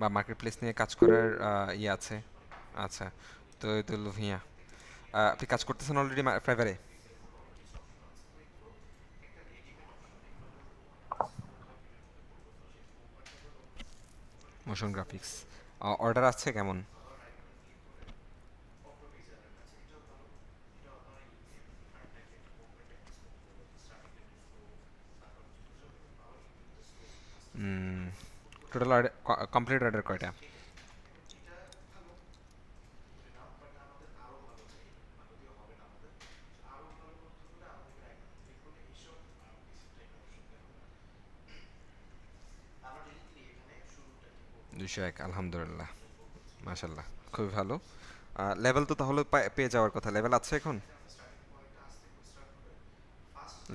বা market place নিয়ে কাজ করার ইয়ে আছে? আচ্ছা, তো এই তো লুভিয়া, আপনি কাজ করতেছেন অলরেডি ফাইবারে? মোশন গ্রাফিক্স অর্ডার আছে কেমন? টোটাল অর্ডার, কমপ্লিট অর্ডার কয়টা? দুইশো এক, আলহামদুলিল্লাহ, মাশাল্লাহ, খুবই ভালো। লেভেল তো তাহলে পেয়ে যাওয়ার কথা, লেভেল আছে এখন?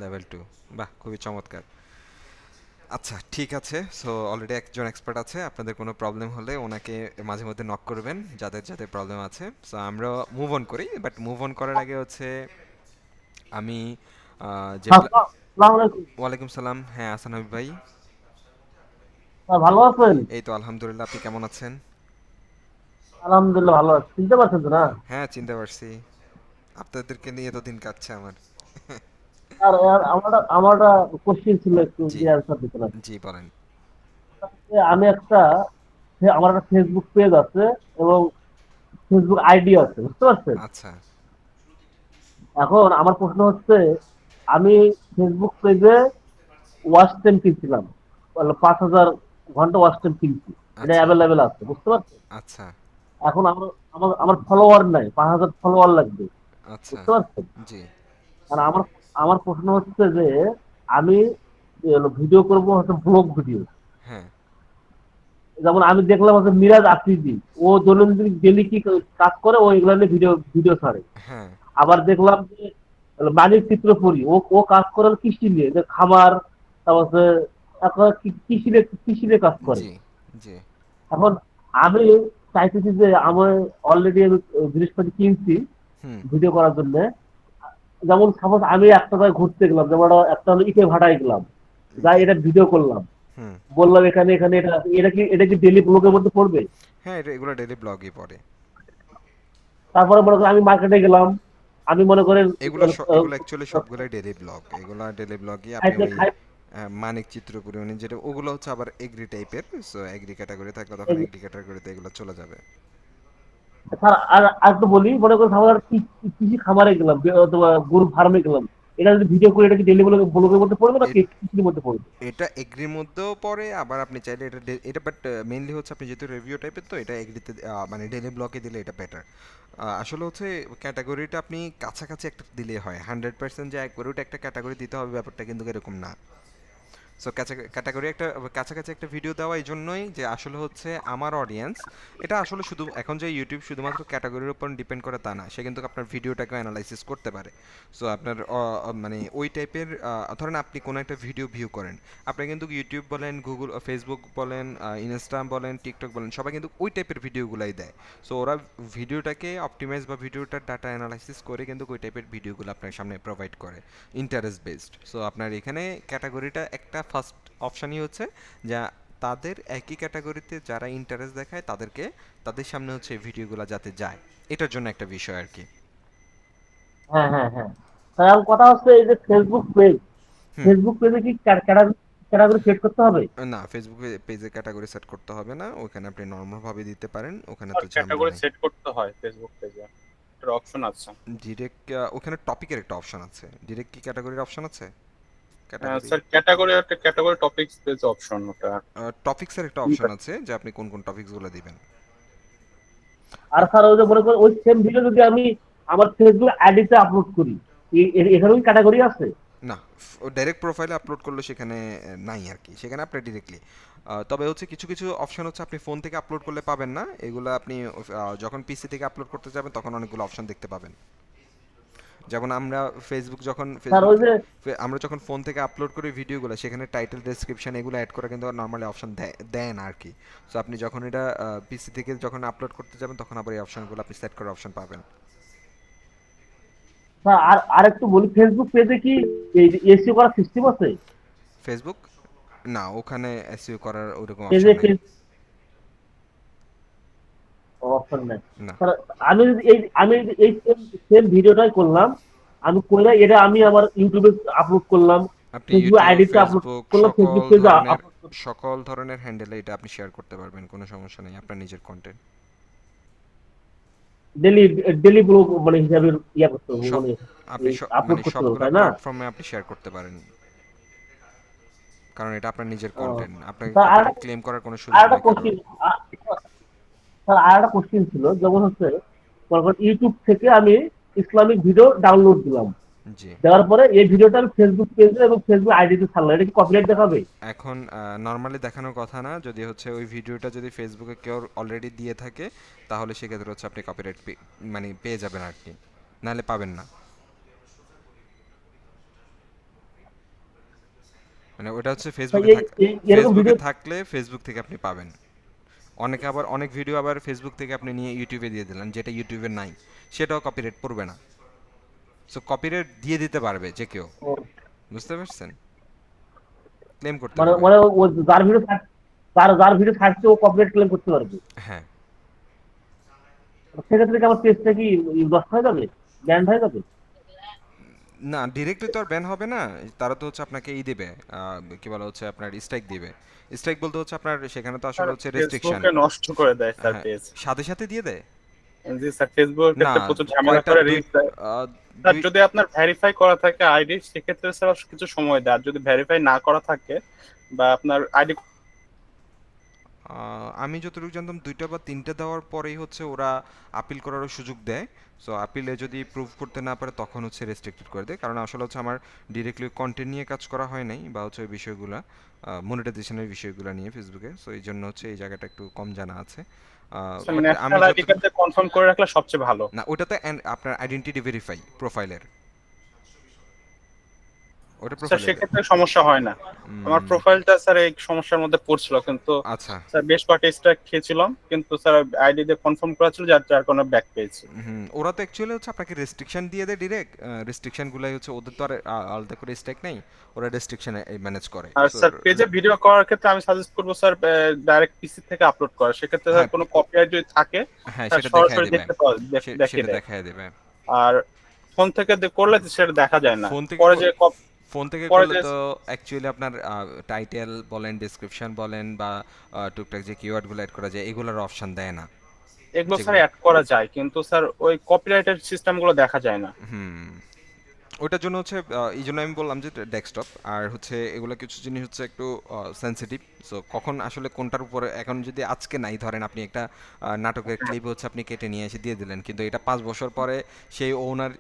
লেভেল টু, বাহ, খুবই চমৎকার। আচ্ছা, ঠিক আছে, সো অলরেডি একজন এক্সপার্ট আছে, আপনাদের কোনো প্রবলেম হলে ওনাকে মাঝে মধ্যে নক করবেন, যাদের যাদের প্রবলেম আছে। সো আমরা মুভ অন করি, বাট মুভ অন করার আগে হচ্ছে আমি যে আসসালামু আলাইকুম। ওয়ালাইকুম সালাম, হ্যাঁ আসান হাবিব ভাই। ভালো আছেন? এই তো আলহামদুলিল্লাহ, আপনি কেমন আছেন? আলহামদুলিল্লাহ ভালো আছি। চিনতে পারছেন তো না? হ্যাঁ, চিনতে পারছি, আপনাদেরকে নিয়ে তো দিন কাটছে আমার। আর আর আমার একটা কোশ্চেন ছিল, একটু জি, যে অ্যান্সার দিতেন আর কি। জি বলেন। যে আমি আমার একটা ফেসবুক পেজ আছে এবং ফেসবুক আইডি আছে, বুঝতে পারছেন? আচ্ছা, এখন আমার প্রশ্ন হচ্ছে, আমি ফেসবুক পেজে ওয়াচ টাইম কিনছিলাম, 5,000 ঘন্টা ওয়াচ টাইম কিনছি। এটা আচ্ছা, অ্যাভেলেবেল আছে, বুঝতে পারছেন? আচ্ছা, এখন আমার আমার আমার ফলোয়ার নাই, 5,000 ফলোয়ার লাগবে, আচ্ছা, বুঝতে পারছেন? জি, আর আমার আমার প্রশ্ন হচ্ছে যে, আমি ভিডিও করবো হচ্ছে ব্লগ ভিডিও। হ্যাঁ, যেমন আমি দেখলাম হচ্ছে মিরাজ আফ্রিদি, ও দৈনন্দিন ডেলি কি কাজ করে, ও এগুলো নিয়ে ভিডিও ভিডিও ছাড়ে। হ্যাঁ, আবার দেখলাম যে মানিক চিত্রপুরী, ও ও কাজ করে কৃষি নিয়ে, যে খামার, তারপর হচ্ছে এখন কৃষি নিয়ে কাজ করে। জি, জি, এখন আমি চাইতেছি যে আমি অলরেডি আমি জিনিসপাতি কিনছি হুম, ভিডিও করার জন্য। যেমন সাপোজ আমি একটা জায়গায় ঘুরতে গেলাম, যেমন একটা হলো ইটে ভাটায় গেলাম, যাই জি, এটা ভিডিও করলাম, হুম, বললাম এখানে এখানে এটা আছে। এটা কি ডেলি ব্লগের মধ্যে পড়বে? হ্যাঁ, এগুলো ডেইলি ব্লগই পড়ে। তারপরে মনে করেন আমি মার্কেটে গেলাম, আমি মনে করেন এগুলো অ্যাকচুয়ালি সবগুলাই ডেইলি ব্লগ, এগুলো ডেইলি ব্লগই আপনি খাইতে ওই খাই মানিক চিত্রপুরী উনি যেটা, ওগুলো হচ্ছে আবার এগ্রি টাইপের, সো এগ্রি ক্যাটাগরি থাকলে তখন এগ্রি ক্যাটাগরিতে এগুলো চলে যাবে। স্যার, আর একটু বলি, মনে করেন আমার কৃষি খামারে গেলাম, অথবা গরু ফার্মে গেলাম, এটা যদি ভিডিও করে, এটা কি ডেলি ব্লগের মধ্যে পড়বে না এ- কৃষির মধ্যে পড়বে? এটা এগ্রির মধ্যেও পড়ে, আবার আপনি চাইলে এটা বাট মেইনলি হচ্ছে আপনি যেহেতু রিভিউ টাইপের, তো এটা এগ্রিতে মানে ডেইলি ব্লকে দিলে এটা বেটার। আসলে হচ্ছে ক্যাটাগরিটা আপনি কাছাকাছি একটা দিলে হয়, 100% যে একবারে ওটা একটা ক্যাটাগরি দিতে হবে ব্যাপারটা কিন্তু এরকম না। সো ক্যাটাগরি একটা কাছাকাছি একটা ভিডিও দেওয়া এই জন্যই যে আসলে হচ্ছে আমার অডিয়েন্স, এটা আসলে শুধু এখন যে ইউটিউব শুধুমাত্র ক্যাটাগরির উপর ডিপেন্ড করে তা না, সে কিন্তু আপনার ভিডিওটাকে অ্যানালাইসিস করতে পারে। সো আপনার মানে ওই টাইপের, ধরেন আপনি কোনো একটা ভিডিও ভিউ করেন, আপনি কিন্তু ইউটিউব বলেন, গুগল, ফেসবুক বলেন, ইনস্টাগ্রাম বলেন, টিকটক বলেন, সবাই কিন্তু ওই টাইপের ভিডিওগুলাই দেয়। সো ওরা ভিডিওটাকে অপটিমাইজ বা ভিডিওটার ডাটা অ্যানালাইসিস করে কিন্তু ওই টাইপের ভিডিওগুলো আপনার সামনে প্রোভাইড করে, ইন্টারেস্ট বেসড। সো আপনার এখানে ক্যাটাগরিটা একটা ফার্স্ট অপশানই হচ্ছে যা তাদের একই ক্যাটাগরিতে যারা ইন্টারেস্ট দেখায় তাদেরকে, তাদের সামনে হচ্ছে এই ভিডিওগুলো যাতে যায়, এটার জন্য একটা বিষয় আর কি। হ্যাঁ, হ্যাঁ, হ্যাঁ। তাই আমার কথা হচ্ছে, এই যে ফেসবুক পেজ, হুম, ফেসবুক পেজে কি ক্যাটাগরি সেট করতে হবে? না, ফেসবুক পেজে ক্যাটাগরি সেট করতে হবে না, ওখানে আপনি নর্মালভাবে দিতে পারেন, ওখানে আর তো ঝামেলা ক্যাটাগরি নেই। সেট করতে হয় ফেসবুক পেজে, এটার অপশন আছে। ডিরেক্ট ওখানে টপিকের একটা অপশন আছে, ডিরেক্ট কি ক্যাটাগরির অপশন আছে? ক্যাটাগরি, স্যার ক্যাটাগরি একটা ক্যাটাগরি টপিকস পেজ অপশন ওটা। টপিক্সের একটা অপশন আছে যে আপনি কোন কোন টপিকসগুলো দিবেন। আর স্যার, ওই যে মনে করেন ওই সেম ভিডিও যদি আমি আমার ফেসবুক আইডিতে আপলোড করি, এখানেও কি ক্যাটাগরি আছে? না, ডাইরেক্ট প্রোফাইলে আপলোড করলে সেখানে নাই আর কি, সেখানে আপনি ডিরেক্টলি, তবে হচ্ছে কিছু কিছু অপশন হচ্ছে আপনি ফোন থেকে আপলোড করলে পাবেন না, এগুলো আপনি যখন পিসি থেকে আপলোড করতে যাবেন তখন অনেকগুলো অপশন দেখতে পাবেন। যেমন আমরা স্যার ওই যে আমরা যখন ফোন থেকে আপলোড করি ভিডিওগুলো, সেখানে টাইটেল ডেসক্রিপশন এগুলো অ্যাড করে কিন্তু নর্মালি অপশন দেয় না আর কি। সো আপনি যখন এটা পিসি থেকে যখন আপলোড করতে যাবেন তখন আবার এই অপশনগুলো আপনি সেট করার অপশন পাবেন। স্যার, আর একটু বলি, ফেসবুক পেজে কি এসিও করার সিস্টেম আছে? ফেসবুক, না, ওখানে এসইও করার ওরকম অপশন পেজে নাই। অপশন নাই। না, স্যার আমি যদি এই সেম ভিডিওটাই করলাম, আমি করে এটা আমি আমার ইউটিউবে আপলোড করলাম, আপনি ফেসবুক ইউটিউব, আইডিতে আপলোড ফেসবুক করলাম, ফেসবুক পেজে আপলোড করলাম। সকল ধরনের হ্যান্ডেলে এটা আপনি শেয়ার করতে পারবেন, কোনো সমস্যা নেই, আপনার নিজের কন্টেন্ট। ডেলি ডেলি ব্লগ মানে হিসাবে ইয়া করতে হবে, সব মানে আপনি আপলোড মানে করতে হবে, সবগুলা তাই না? প্ল্যাটফর্মে আপনি শেয়ার করতে পারেন, কারণ এটা আপনার নিজের ও, কন্টেন্ট, আপনাকে স্যার কপিরাইট ক্লেম করার কোনো সুযোগ আরেকটা নাই কারোর। কোশ্চিন, স্যার আরেকটা কোশ্চিন ছিল, যেমন হচ্ছে মনে করেন ইউটিউব থেকে আমি ইসলামিক ভিডিও ডাউনলোড দিলাম, জি। দেওয়ার পরে এই ভিডিওটা আমি ফেসবুক পেজে এবং ফেসবুক আইডিতে ছাড়লাম, এটা কি কপিরাইট দেখাবে? এখন নর্মালি দেখানোর কথা না, যদি হচ্ছে ওই ভিডিওটা যদি ফেসবুকে কেউ অলরেডি দিয়ে থাকে, তাহলে সেক্ষেত্রে হচ্ছে আপনি কপিরাইট মানে পেয়ে যাবেন আর কি, নাহলে পাবেন না। মানে ওটা হচ্ছে স্যার ফেসবুকে এরকম ফেসবুকে ভিডিও, থাকলে ফেসবুক থেকে আপনি পাবেন। অনেকে আবার অনেক ভিডিও আবার ফেসবুক থেকে আপনি নিয়ে ইউটিউবে দিয়ে দিলেন, যেটা ইউটিউবে নাই, সেটাও কপিরাইট পড়বে না। সো কপিরাইট দিয়ে দিতে পারবে যে কেউ, বুঝতে পারছেন? ক্লেম করতে মানে পারবে। মানে ও যার ভিডিও যার ভিডিও থাকছে ও কপিরাইট ক্লেম করতে পারবে। হ্যাঁ। সেক্ষেত্রে কি আমার পেজটা কি নষ্ট হয়ে যাবে, ব্যান্ড হয়ে যাবে? না, ডিরেক্টলি তো আর ব্যান হবে না। তারা তো হচ্ছে আপনাকে দেবে, কি বলা হচ্ছে, আপনার স্ট্রাইক দিবে। স্ট্রাইক বলতে হচ্ছে আপনার সেখানে তো স্যার আসলে হচ্ছে রেস্ট্রিকশন। ফেসবুকে নষ্ট করে দেয় স্যার হ্যাঁ, পেজ। সাথে সাথে দিয়ে দেয়। জি স্যার, ফেসবুকের না, ক্ষেত্রে প্রচুর ঝামেলা কয়টা করে দুই আহ, স্যার দুই যদি আপনার ভেরিফাই করা থাকে আইডি, সেক্ষেত্রে স্যার কিছু সময় দেয়। আর যদি ভেরিফাই না করা থাকে বা আপনার আইডি, আমি যতটুকু জানতাম 2টা বা 3টা দেওয়ার পরেই হচ্ছে ওরা আপিল করারও সুযোগ দেয়। সো আপিলে যদি প্রুভ করতে না পারে তখন হচ্ছে রেস্ট্রিক্টেড করে দেয়, কারণ আসলে হচ্ছে আমার ডিরেক্টলি কন্টেন্ট নিয়ে কাজ করা হয় নাই, বা হচ্ছে ওই বিষয়গুলো মনিটাইজেশনের বিষয়গুলো নিয়ে ফেসবুকে, সো এই জন্য হচ্ছে এই জায়গাটা একটু কম জানা আছে। বাট আমি ন্যাশনাল আইডি যতটুকু, কার্ড দিয়ে কনফার্ম করে রাখলে সবচেয়ে ভালো। না ওটাতে আপনার আইডেন্টিটি ভেরিফাই প্রোফাইলের, ওটা স্যার প্রোফাইলের। সেক্ষেত্রে সমস্যা হয় না। আমার প্রোফাইলটা স্যার এই সমস্যার মধ্যে পড়ছিল, কিন্তু আচ্ছা। স্যার বেশ কয়েকটা স্ট্রাইক খেয়েছিলাম, কিন্তু স্যার আইডি দিয়ে কনফার্ম করা ছিল, যার যার কোনো ব্যাক পেয়েছি। হুম, ওরা তো অ্যাকচুয়ালি হচ্ছে আপনাকে রেস্ট্রিকশন দিয়ে দেয় ডিরেক্ট। রেস্ট্রিকশনগুলাই হচ্ছে, ওদের তো আর আলাদা করে স্ট্যাক নেই, ওরা রেস্ট্রিকশন ম্যানেজ করে। আর সো স্যার পেজে ভিডিও করার ক্ষেত্রে আমি সাজেস্ট করবো স্যার ডাইরেক্ট পিসি থেকে আপলোড করা। সেক্ষেত্রে হ্যাঁ, স্যার কোনো কপিরাইট যদি থাকে হ্যাঁ স্যার সেটা দেখায় সরাসরি দেবে, দেখতে পাওয়া দেখিয়ে সেটা দেয়। দেখায় দেবে। আর ফোন থেকে করলে সেটা দেখা যায় না। ফোন থেকে পরে যে ফোন থেকে পরে করলে যে তো অ্যাকচুয়ালি আপনার টাইটেল বলেন, ডেসক্রিপশন বলেন, বা টুকটাক যে কিওয়ার্ডগুলো অ্যাড করা যায় এগুলোর অপশন দেয় না, এগুলো স্যার যেগুলো। অ্যাড করা যায়, কিন্তু স্যার ওই কপিরাইটের সিস্টেমগুলো দেখা যায় না। হুম, ওইটার জন্য হচ্ছে এই জন্য আমি বললাম যে ডেস্কটপ, আর হচ্ছে এগুলো কিছু জিনিস হচ্ছে একটু সেনসিটিভ। সো কখন আসলে কোনটার উপরে, এখন যদি আজকে নাই ধরেন আপনি একটা নাটকের ক্লিপ হচ্ছে আপনি কেটে নিয়ে এসে দিয়ে দিলেন, কিন্তু এটা 5 বছর পরে সেই ওনার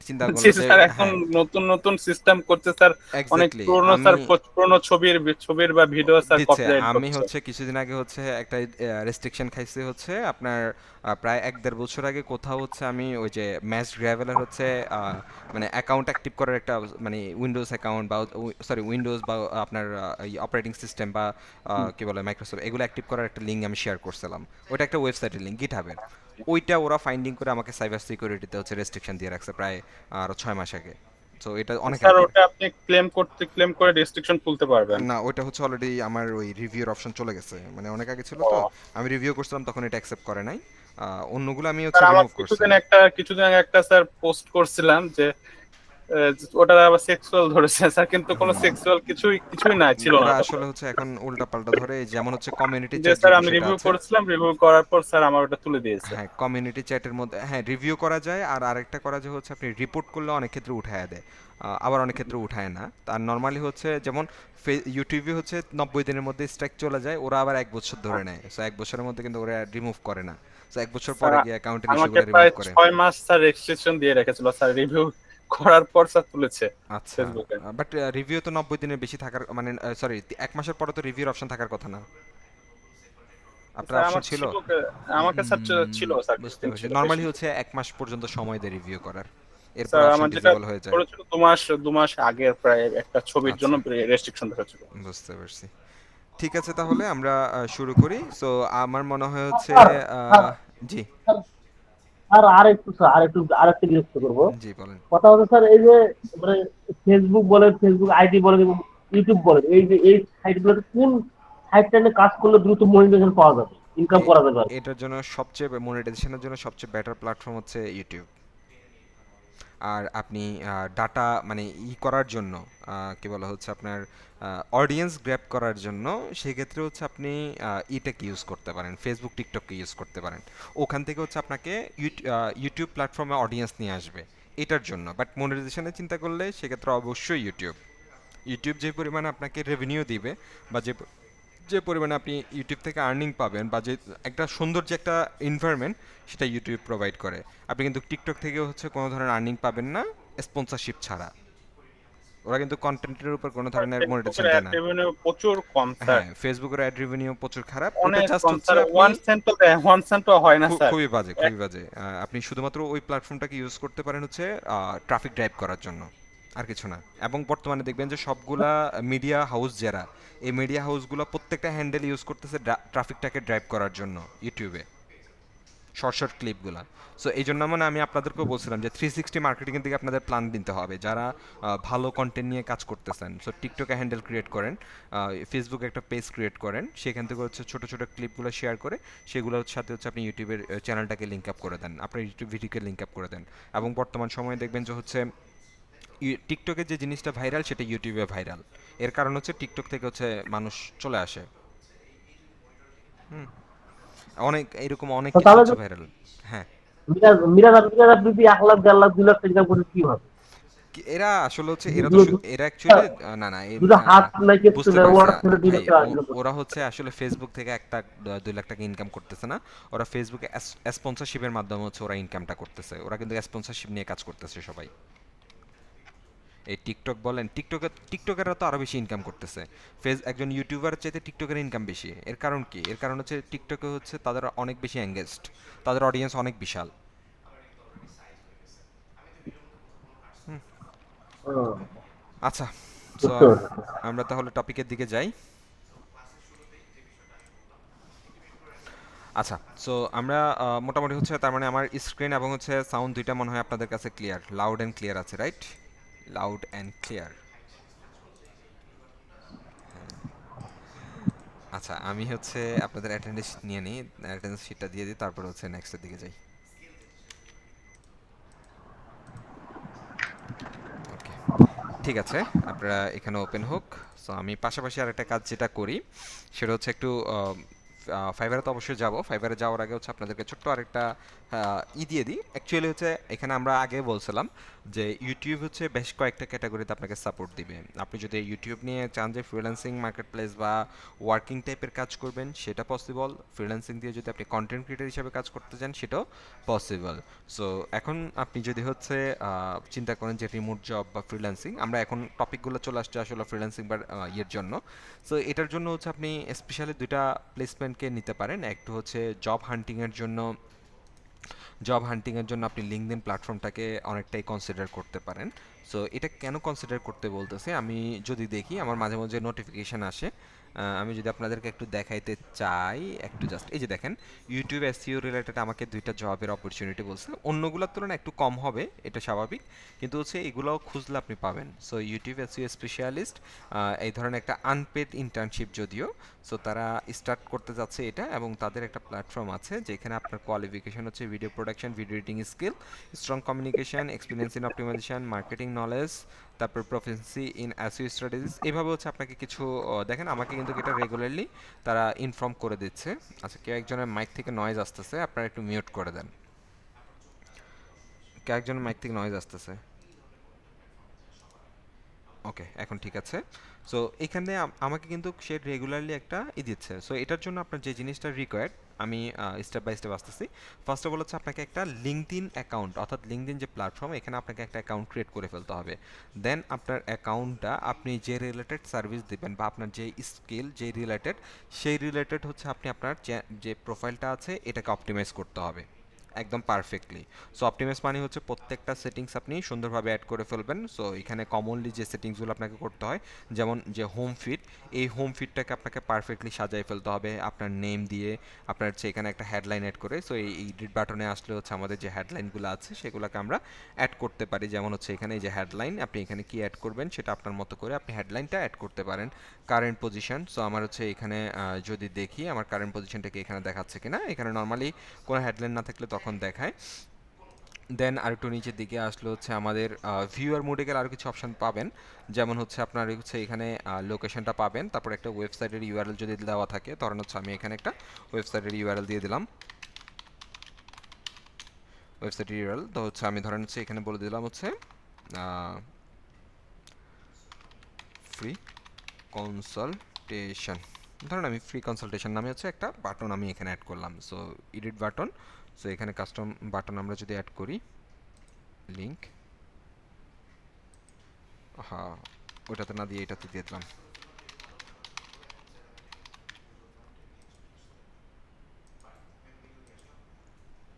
চিন্তা জি করলো যে, স্যার, এখন হ্যাঁ নতুন নতুন সিস্টেম করছে স্যার। অনেক এক্স্যাক্টলি। পুরনো স্যার, আমি পুরনো ছবির বা ভিডিও স্যার দিচ্ছে, কপিরাইট আমি করছে। হচ্ছে কিছুদিন আগে হচ্ছে একটা রেস্ট্রিকশন খাইছি হচ্ছে আপনার, প্রায় 1-1.5 বছর আগে কোথাও হচ্ছে আমি ওই যে ম্যাচ গ্র্যাভেলের হচ্ছে মানে অ্যাকাউন্ট অ্যাক্টিভ করার একটা, মানে উইন্ডোজ অ্যাকাউন্ট বা সরি উইন্ডোজ বা আপনার এই অপারেটিং সিস্টেম বা কি বলে মাইক্রোসফট, এগুলো অ্যাক্টিভ করার একটা লিঙ্ক আমি শেয়ার করছিলাম। ওটা একটা ওয়েবসাইটের লিঙ্ক, গিটহাবের। ওইটা ওরা ফাইন্ডিং করে আমাকে সাইবার সিকিউরিটিতে হচ্ছে রেস্ট্রিকশন দিয়ে রাখছে প্রায় আরো 6 মাস আগে। সো এটা অনেক স্যার আগের। ওটা আপনি ক্লেম করে রেস্ট্রিকশন তুলতে পারবেন। না, ওইটা হচ্ছে অলরেডি আমার ওই রিভিউর অপশন চলে গেছে, মানে অনেক আগে ছিল তো। ও আমি রিভিউ করছিলাম তখন এটা অ্যাকসেপ্ট করে নাই। অন্যগুলো আমি হচ্ছে স্যার, আমার রিমুভ করছি। কিছুদিন আগে একটা স্যার পোস্ট করছিলাম যে ওটা আবার সেক্সুয়াল ধরেছে স্যার, কিন্তু কোনো সেক্সুয়াল কিছুই কিছুই না ছিল না ওরা ওটাতে। আসলে হচ্ছে এখন উল্টা পাল্টা ধরে, যেমন হচ্ছে কমিউনিটি যে চ্যাট যে স্যার আমি বিষয়টা রিভিউ আছে। করেছিলাম, রিভিউ করার পর স্যার আমার ওটা তুলে দিয়েছে। হ্যাঁ, কমিউনিটি চ্যাটের মধ্যে হ্যাঁ রিভিউ করা যায়, আর আরেকটা করা যায় হচ্ছে আপনি রিপোর্ট করলে অনেক ক্ষেত্রে উঠায় দেয়, আবার অনেক ক্ষেত্রে উঠায় না। তার নর্মালি হচ্ছে যেমন ইউটিউবে হচ্ছে 90 দিনের মধ্যে স্ট্রাইক চলে যায়, ওরা আবার 1 বছর ধরে নেয়। সো 1 বছরের মধ্যে কিন্তু ওরা রিমুভ করে না। সো 1 বছর স্যার পরে গিয়ে অ্যাকাউন্টের আমাকে ইস্যুগুলো রিমুভ প্রায় করে। 6 মাস স্যার রেস্ট্রিকশন দিয়ে রেখেছিল স্যার, রিভিউ করার পর স্যার তুলেছে আচ্ছা, ফেসবুকে। বাট রিভিউ তো 90 দিনের বেশি থাকার, মানে সরি 1 মাসের পরে তো রিভিউর অপশন থাকার কথা না, আপনার স্যার অপশন আমার ছিল। ছিল, আমাকে স্যার ছিল স্যার, বুঝতে কিছুদিন পারছি, ছিল, বেশি নর্মালি না। হচ্ছে 1 মাস পর্যন্ত সময় দেয় রিভিউ করার, এরপর স্যার অপশন আমার যেটা ডিসেবল হয়ে যায়। করেছিল 2 মাস আগের প্রায় একটা ছবির জন্য আচ্ছা, রেস্ট্রিকশন ধরেছিল। বুঝতে পারছি। ঠিক আছে, তাহলে আমরা শুরু করি। সো আমার মনে হয় হচ্ছে স্যার স্যার আহ, জি, স্যার স্যার আরেকটু বিরক্ত করবো। জি বলেন। কথা হচ্ছে স্যার, এই যে মানে ফেসবুক বলেন, ফেসবুক আইডি বলেন এবং ইউটিউব বলেন, এই যে এই সাইট গুলোতে কোন সাইটটা নিয়ে কাজ করলে দ্রুত মনিটাইজেশন পাওয়া যাবে? ইনকাম এ- করা যাবে আর কি। এটার জন্য সবচেয়ে মনিটাইজেশনের জন্য সবচেয়ে বেটার প্ল্যাটফর্ম হচ্ছে ইউটিউব। আর আপনি ডাটা মানে করার জন্য কি বলা হচ্ছে আপনার অডিয়েন্স গ্র্যাব করার জন্য সেক্ষেত্রে হচ্ছে আপনি ইটাকে ইউজ করতে পারেন, ফেসবুক টিকটককে ইউজ করতে পারেন। ওখান থেকে হচ্ছে আপনাকে ইউটিউব প্ল্যাটফর্মে অডিয়েন্স নিয়ে আসবে এটার জন্য। বাট মনিটাইজেশনের চিন্তা করলে সেক্ষেত্রে অবশ্যই ইউটিউব। ইউটিউব যে পরিমাণে আপনাকে রেভিনিউ দিবে, বা যে যে পরিমাণে আপনি ইউটিউব থেকে আর্নিং পাবেন, বা যে একটা সুন্দর যে একটা এনভায়রনমেন্ট সেটা ইউটিউব প্রোভাইড করে। আপনি কিন্তু টিকটক থেকে হচ্ছে কোনো ধরনের আর্নিং পাবেন না স্পন্সরশিপ ছাড়া। ওরা কিন্তু কন্টেন্টের উপর কোনো ধরনের ফেসবুকের মনিটাইজেশন দেয় অ্যাড না। রেভিনিউ প্রচুর কম স্যার, হ্যাঁ, ফেসবুকের অ্যাড রেভিনিউ প্রচুর খারাপ, ওটা অনেক জাস্ট কম হচ্ছে স্যার, আপনি 1 সেন্টও দেয়, 1 সেন্টও হয় না স্যার। খুবই বাজে, খুবই বাজে। আপনি শুধুমাত্র ওই প্ল্যাটফর্মটাকে ইউজ করতে পারেন হচ্ছে ট্রাফিক ড্রাইভ করার জন্য, আর কিছু না। এবং বর্তমানে দেখবেন যে সবগুলা মিডিয়া হাউস যারা, এই মিডিয়া হাউসগুলো প্রত্যেকটা হ্যান্ডেল ইউজ করতেছে ট্রাফিকটাকে ড্রাইভ করার জন্য ইউটিউবে, শর্ট শর্ট ক্লিপগুলা। সো এই জন্য মানে আমি আপনাদেরকেও বলছিলাম যে 360 মার্কেটিংয়ের দিকে আপনাদের প্ল্যান নিতে হবে যারা ভালো কন্টেন্ট নিয়ে কাজ করতেছেন। সো টিকটকে হ্যান্ডেল ক্রিয়েট করেন, ফেসবুকে একটা পেজ ক্রিয়েট করেন, সেখান থেকে হচ্ছে ছোটো ছোটো ক্লিপগুলো শেয়ার করে সেগুলোর সাথে হচ্ছে আপনি ইউটিউবের চ্যানেলটাকে লিঙ্ক আপ করে দেন, আপনার ইউটিউব ভিডিওকে লিঙ্ক আপ করে দেন। এবং বর্তমান সময়ে দেখবেন যে হচ্ছে টিকটকে যে জিনিসটা ভাইরাল সেটা ইউটিউবে ভাইরাল। এর কারণ হচ্ছে টিকটক থেকে হচ্ছে মানুষ চলে আসে। হুম, অনেক এরকম অনেক তো কিছু তাহলে হচ্ছে তো ভাইরাল। হ্যাঁ, মিরাজ যদি 1.5 লাখ 2 লাখ টাকা ইনকাম করে কি হবে? এরা আসলে হচ্ছে এরা তো দুটো এরা অ্যাকচুয়ালি না না দুটো হাত নাকি বুঝতে পারছি। ওরা ছেড়ে দিলে ভাই কেউ আসবে না। ওরা হচ্ছে আসলে ফেসবুক থেকে 1 লাখ 2 লাখ টাকা ইনকাম করতেছে না। ওরা ফেসবুকে স্পন্সরশিপের মাধ্যমে হচ্ছে ওরা ইনকামটা করতেছে। ওরা কিন্তু স্পন্সরশিপ নিয়ে কাজ করতেছে সবাই। এই টিকটক বলেন, টিকটকাররা তো আরো বেশি ইনকাম করতেছে। একজন ইউটিউবারের চাইতে টিকটকের ইনকাম বেশি। এর কারণ কি? এর কারণ হচ্ছে টিকটকে হচ্ছে তাদের অনেক বেশি এঙ্গেজড, তাদের অডিয়েন্স অনেক বিশাল। হুম, আচ্ছা, সো বুঝতে পারছি। আমরা তাহলে টপিকের দিকে যাই। আচ্ছা, সো আমরা মোটামুটি হচ্ছে তার মানে আমার স্ক্রিন এবং হচ্ছে সাউন্ড দুইটা মনে হয় আপনাদের কাছে ক্লিয়ার, লাউড অ্যান্ড ক্লিয়ার আছে, রাইট? Loud and clear. আচ্ছা, আমি হচ্ছে আপনাদের অ্যাটেন্ডেন্স নিয়ে নিই, অ্যাটেন্ডেন্স শিটটা দিয়ে দিই, তারপর হচ্ছে নেক্সটের দিকে যাই। ওকে, ঠিক আছে, আপনারা এখানে ওপেন হোক। সো আমি পাশাপাশি আরেকটা কাজ যেটা করি সেটা হচ্ছে একটু ফাইবারে তো অবশ্যই যাব। ফাইবারে যাওয়ার আগে হচ্ছে আপনাদেরকে ছোট্ট আরেকটা দিয়ে দিই। অ্যাকচুয়ালি হচ্ছে এখানে আমরা আগে বলছিলাম যে ইউটিউব হচ্ছে বেশ কয়েকটা ক্যাটাগরিতে আপনাকে সাপোর্ট দিবে। আপনি যদি ইউটিউব নিয়ে চান যে ফ্রিল্যান্সিং মার্কেট প্লেস বা ওয়ার্কিং টাইপের কাজ করবেন সেটা পসিবল। ফ্রিল্যান্সিং দিয়ে যদি আপনি কন্টেন্ট ক্রিয়েটর হিসেবে কাজ করতে চান সেটাও পসিবল। সো এখন আপনি যদি হচ্ছে চিন্তা করেন যে রিমোট জব বা ফ্রিল্যান্সিং, আমরা এখন টপিকগুলো চলে আসছে আসলে ফ্রিল্যান্সিং বা ইয়ের জন্য। সো এটার জন্য হচ্ছে আপনি স্পেশালি দুইটা প্লেসমেন্টকে নিতে পারেন। একটু হচ্ছে জব হান্টিংয়ের জন্য আপনি লিঙ্কডইন প্ল্যাটফর্মটাকে অনেকটাই কনসিডার করতে পারেন। সো এটা কেন কনসিডার করতে বলতেছে, আমি যদি দেখি আমার মাঝে মাঝে নোটিফিকেশান আসে। আমি যদি আপনাদেরকে একটু দেখাইতে চাই, একটু জাস্ট এই যে দেখেন, ইউটিউব এসইও রিলেটেড আমাকে দুইটা জবের অপরচুনিটি বলছে। অন্যগুলোর তুলনায় একটু কম হবে, এটা স্বাভাবিক, কিন্তু হচ্ছে এগুলোও খুঁজলে আপনি পাবেন। সো ইউটিউব এসইও স্পেশালিস্ট, এই ধরনের একটা আনপেড ইন্টার্নশিপ যদিও। সো তারা স্টার্ট করতে যাচ্ছে এটা, এবং তাদের একটা প্ল্যাটফর্ম আছে যেখানে আপনার কোয়ালিফিকেশন হচ্ছে video production, video editing skill, strong communication, experience in optimization, marketing knowledge, তারপর প্রফেন্সি ইন অ্যাসিও স্ট্র্যাটেজিস। এইভাবে হচ্ছে আপনাকে কিছু দেখেন, আমাকে কিন্তু এটা রেগুলারলি তারা ইনফর্ম করে দিচ্ছে। আচ্ছা, কেউ একজনের মাইক থেকে নয়েজ আসতেছে, আপনারা একটু মিউট করে দেন। কেউ একজনের মাইক থেকে নয়েজ আসতেছে। ওকে, এখন ঠিক আছে। সো এখানে আমাকে কিন্তু সে রেগুলারলি একটা দিচ্ছে। সো এটার জন্য আপনার যে জিনিসটা রিকোয়ার্ড, আমি স্টেপ বাই স্টেপ আসতেছি। ফার্স্ট অফ অল হচ্ছে আপনাকে একটা লিঙ্কডইন অ্যাকাউন্ট, অর্থাৎ লিঙ্কডইন যে প্ল্যাটফর্ম, এখানে আপনাকে একটা অ্যাকাউন্ট ক্রিয়েট করে ফেলতে হবে। দেন আপনার অ্যাকাউন্টটা আপনি যে রিলেটেড সার্ভিস দিবেন বা আপনার যে স্কিল যে রিলেটেড, সেই রিলেটেড হচ্ছে আপনি আপনার যে প্রোফাইলটা আছে এটাকে অপটিমাইজ করতে হবে। একদম পারফেক্টলি। সো অপটিমাইজ মানে হচ্ছে প্রত্যেকটা সেটিংস আপনি সুন্দরভাবে অ্যাড করে ফেলবেন। সো এখানে কমনলি যে সেটিংসগুলো আপনাকে করতে হয়, যেমন যে হোম ফিড, এই হোম ফিডটাকে আপনাকে পারফেক্টলি সাজিয়ে ফেলতে হবে আপনার নেম দিয়ে, আপনার হচ্ছে এখানে একটা হেডলাইন অ্যাড করে। সো এই এডিট বাটনে আসলে হচ্ছে আমাদের যে হেডলাইনগুলো আছে সেগুলোকে আমরা অ্যাড করতে পারি। যেমন হচ্ছে এখানে এই যে হেডলাইন, আপনি এখানে কি অ্যাড করবেন সেটা আপনার মতো করে আপনি হেডলাইনটা অ্যাড করতে পারেন। কারেন্ট পজিশন, সো আমার হচ্ছে এখানে যদি দেখি আমার কারেন্ট পজিশনটাকে এখানে দেখাচ্ছে কিনা, এখানে নর্মালি কোনো হেডলাইন না থাকলে তখন দেখায়। দেন আরেকটু নিচের দিকে আসলে হচ্ছে আমাদের ভিউয়ার মোডে গেলে আরও কিছু অপশন পাবেন, যেমন হচ্ছে আপনার হচ্ছে এখানে লোকেশনটা পাবেন, তারপর একটা ওয়েবসাইটের ইউআরএল যদি দেওয়া থাকে, ধরেন হচ্ছে আমি এখানে একটা ওয়েবসাইটের ইউআরএল দিয়ে দিলাম। ওয়েবসাইটের ইউআরএল তো হচ্ছে আমি ধরেন হচ্ছে এখানে বলে দিলাম হচ্ছে ফ্রি কনসালটেশন। ধরুন আমি ফ্রি কনসালটেশন নামে হচ্ছে একটা বাটন আমি এখানে অ্যাড করলাম। সো এডিট বাটন, সো এখানে কাস্টম বাটন আমরা যদি অ্যাড করি, লিঙ্ক, হ্যাঁ ওইটাতে না দিয়ে এটাতে দিয়ে দিলাম।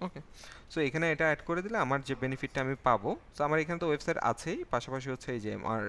ওকে, সো এখানে এটা অ্যাড করে দিলে আমার যে বেনিফিটটা আমি পাবো, সো আমার এখানে তো ওয়েবসাইট আছেই, পাশাপাশি হচ্ছে এই যে আমার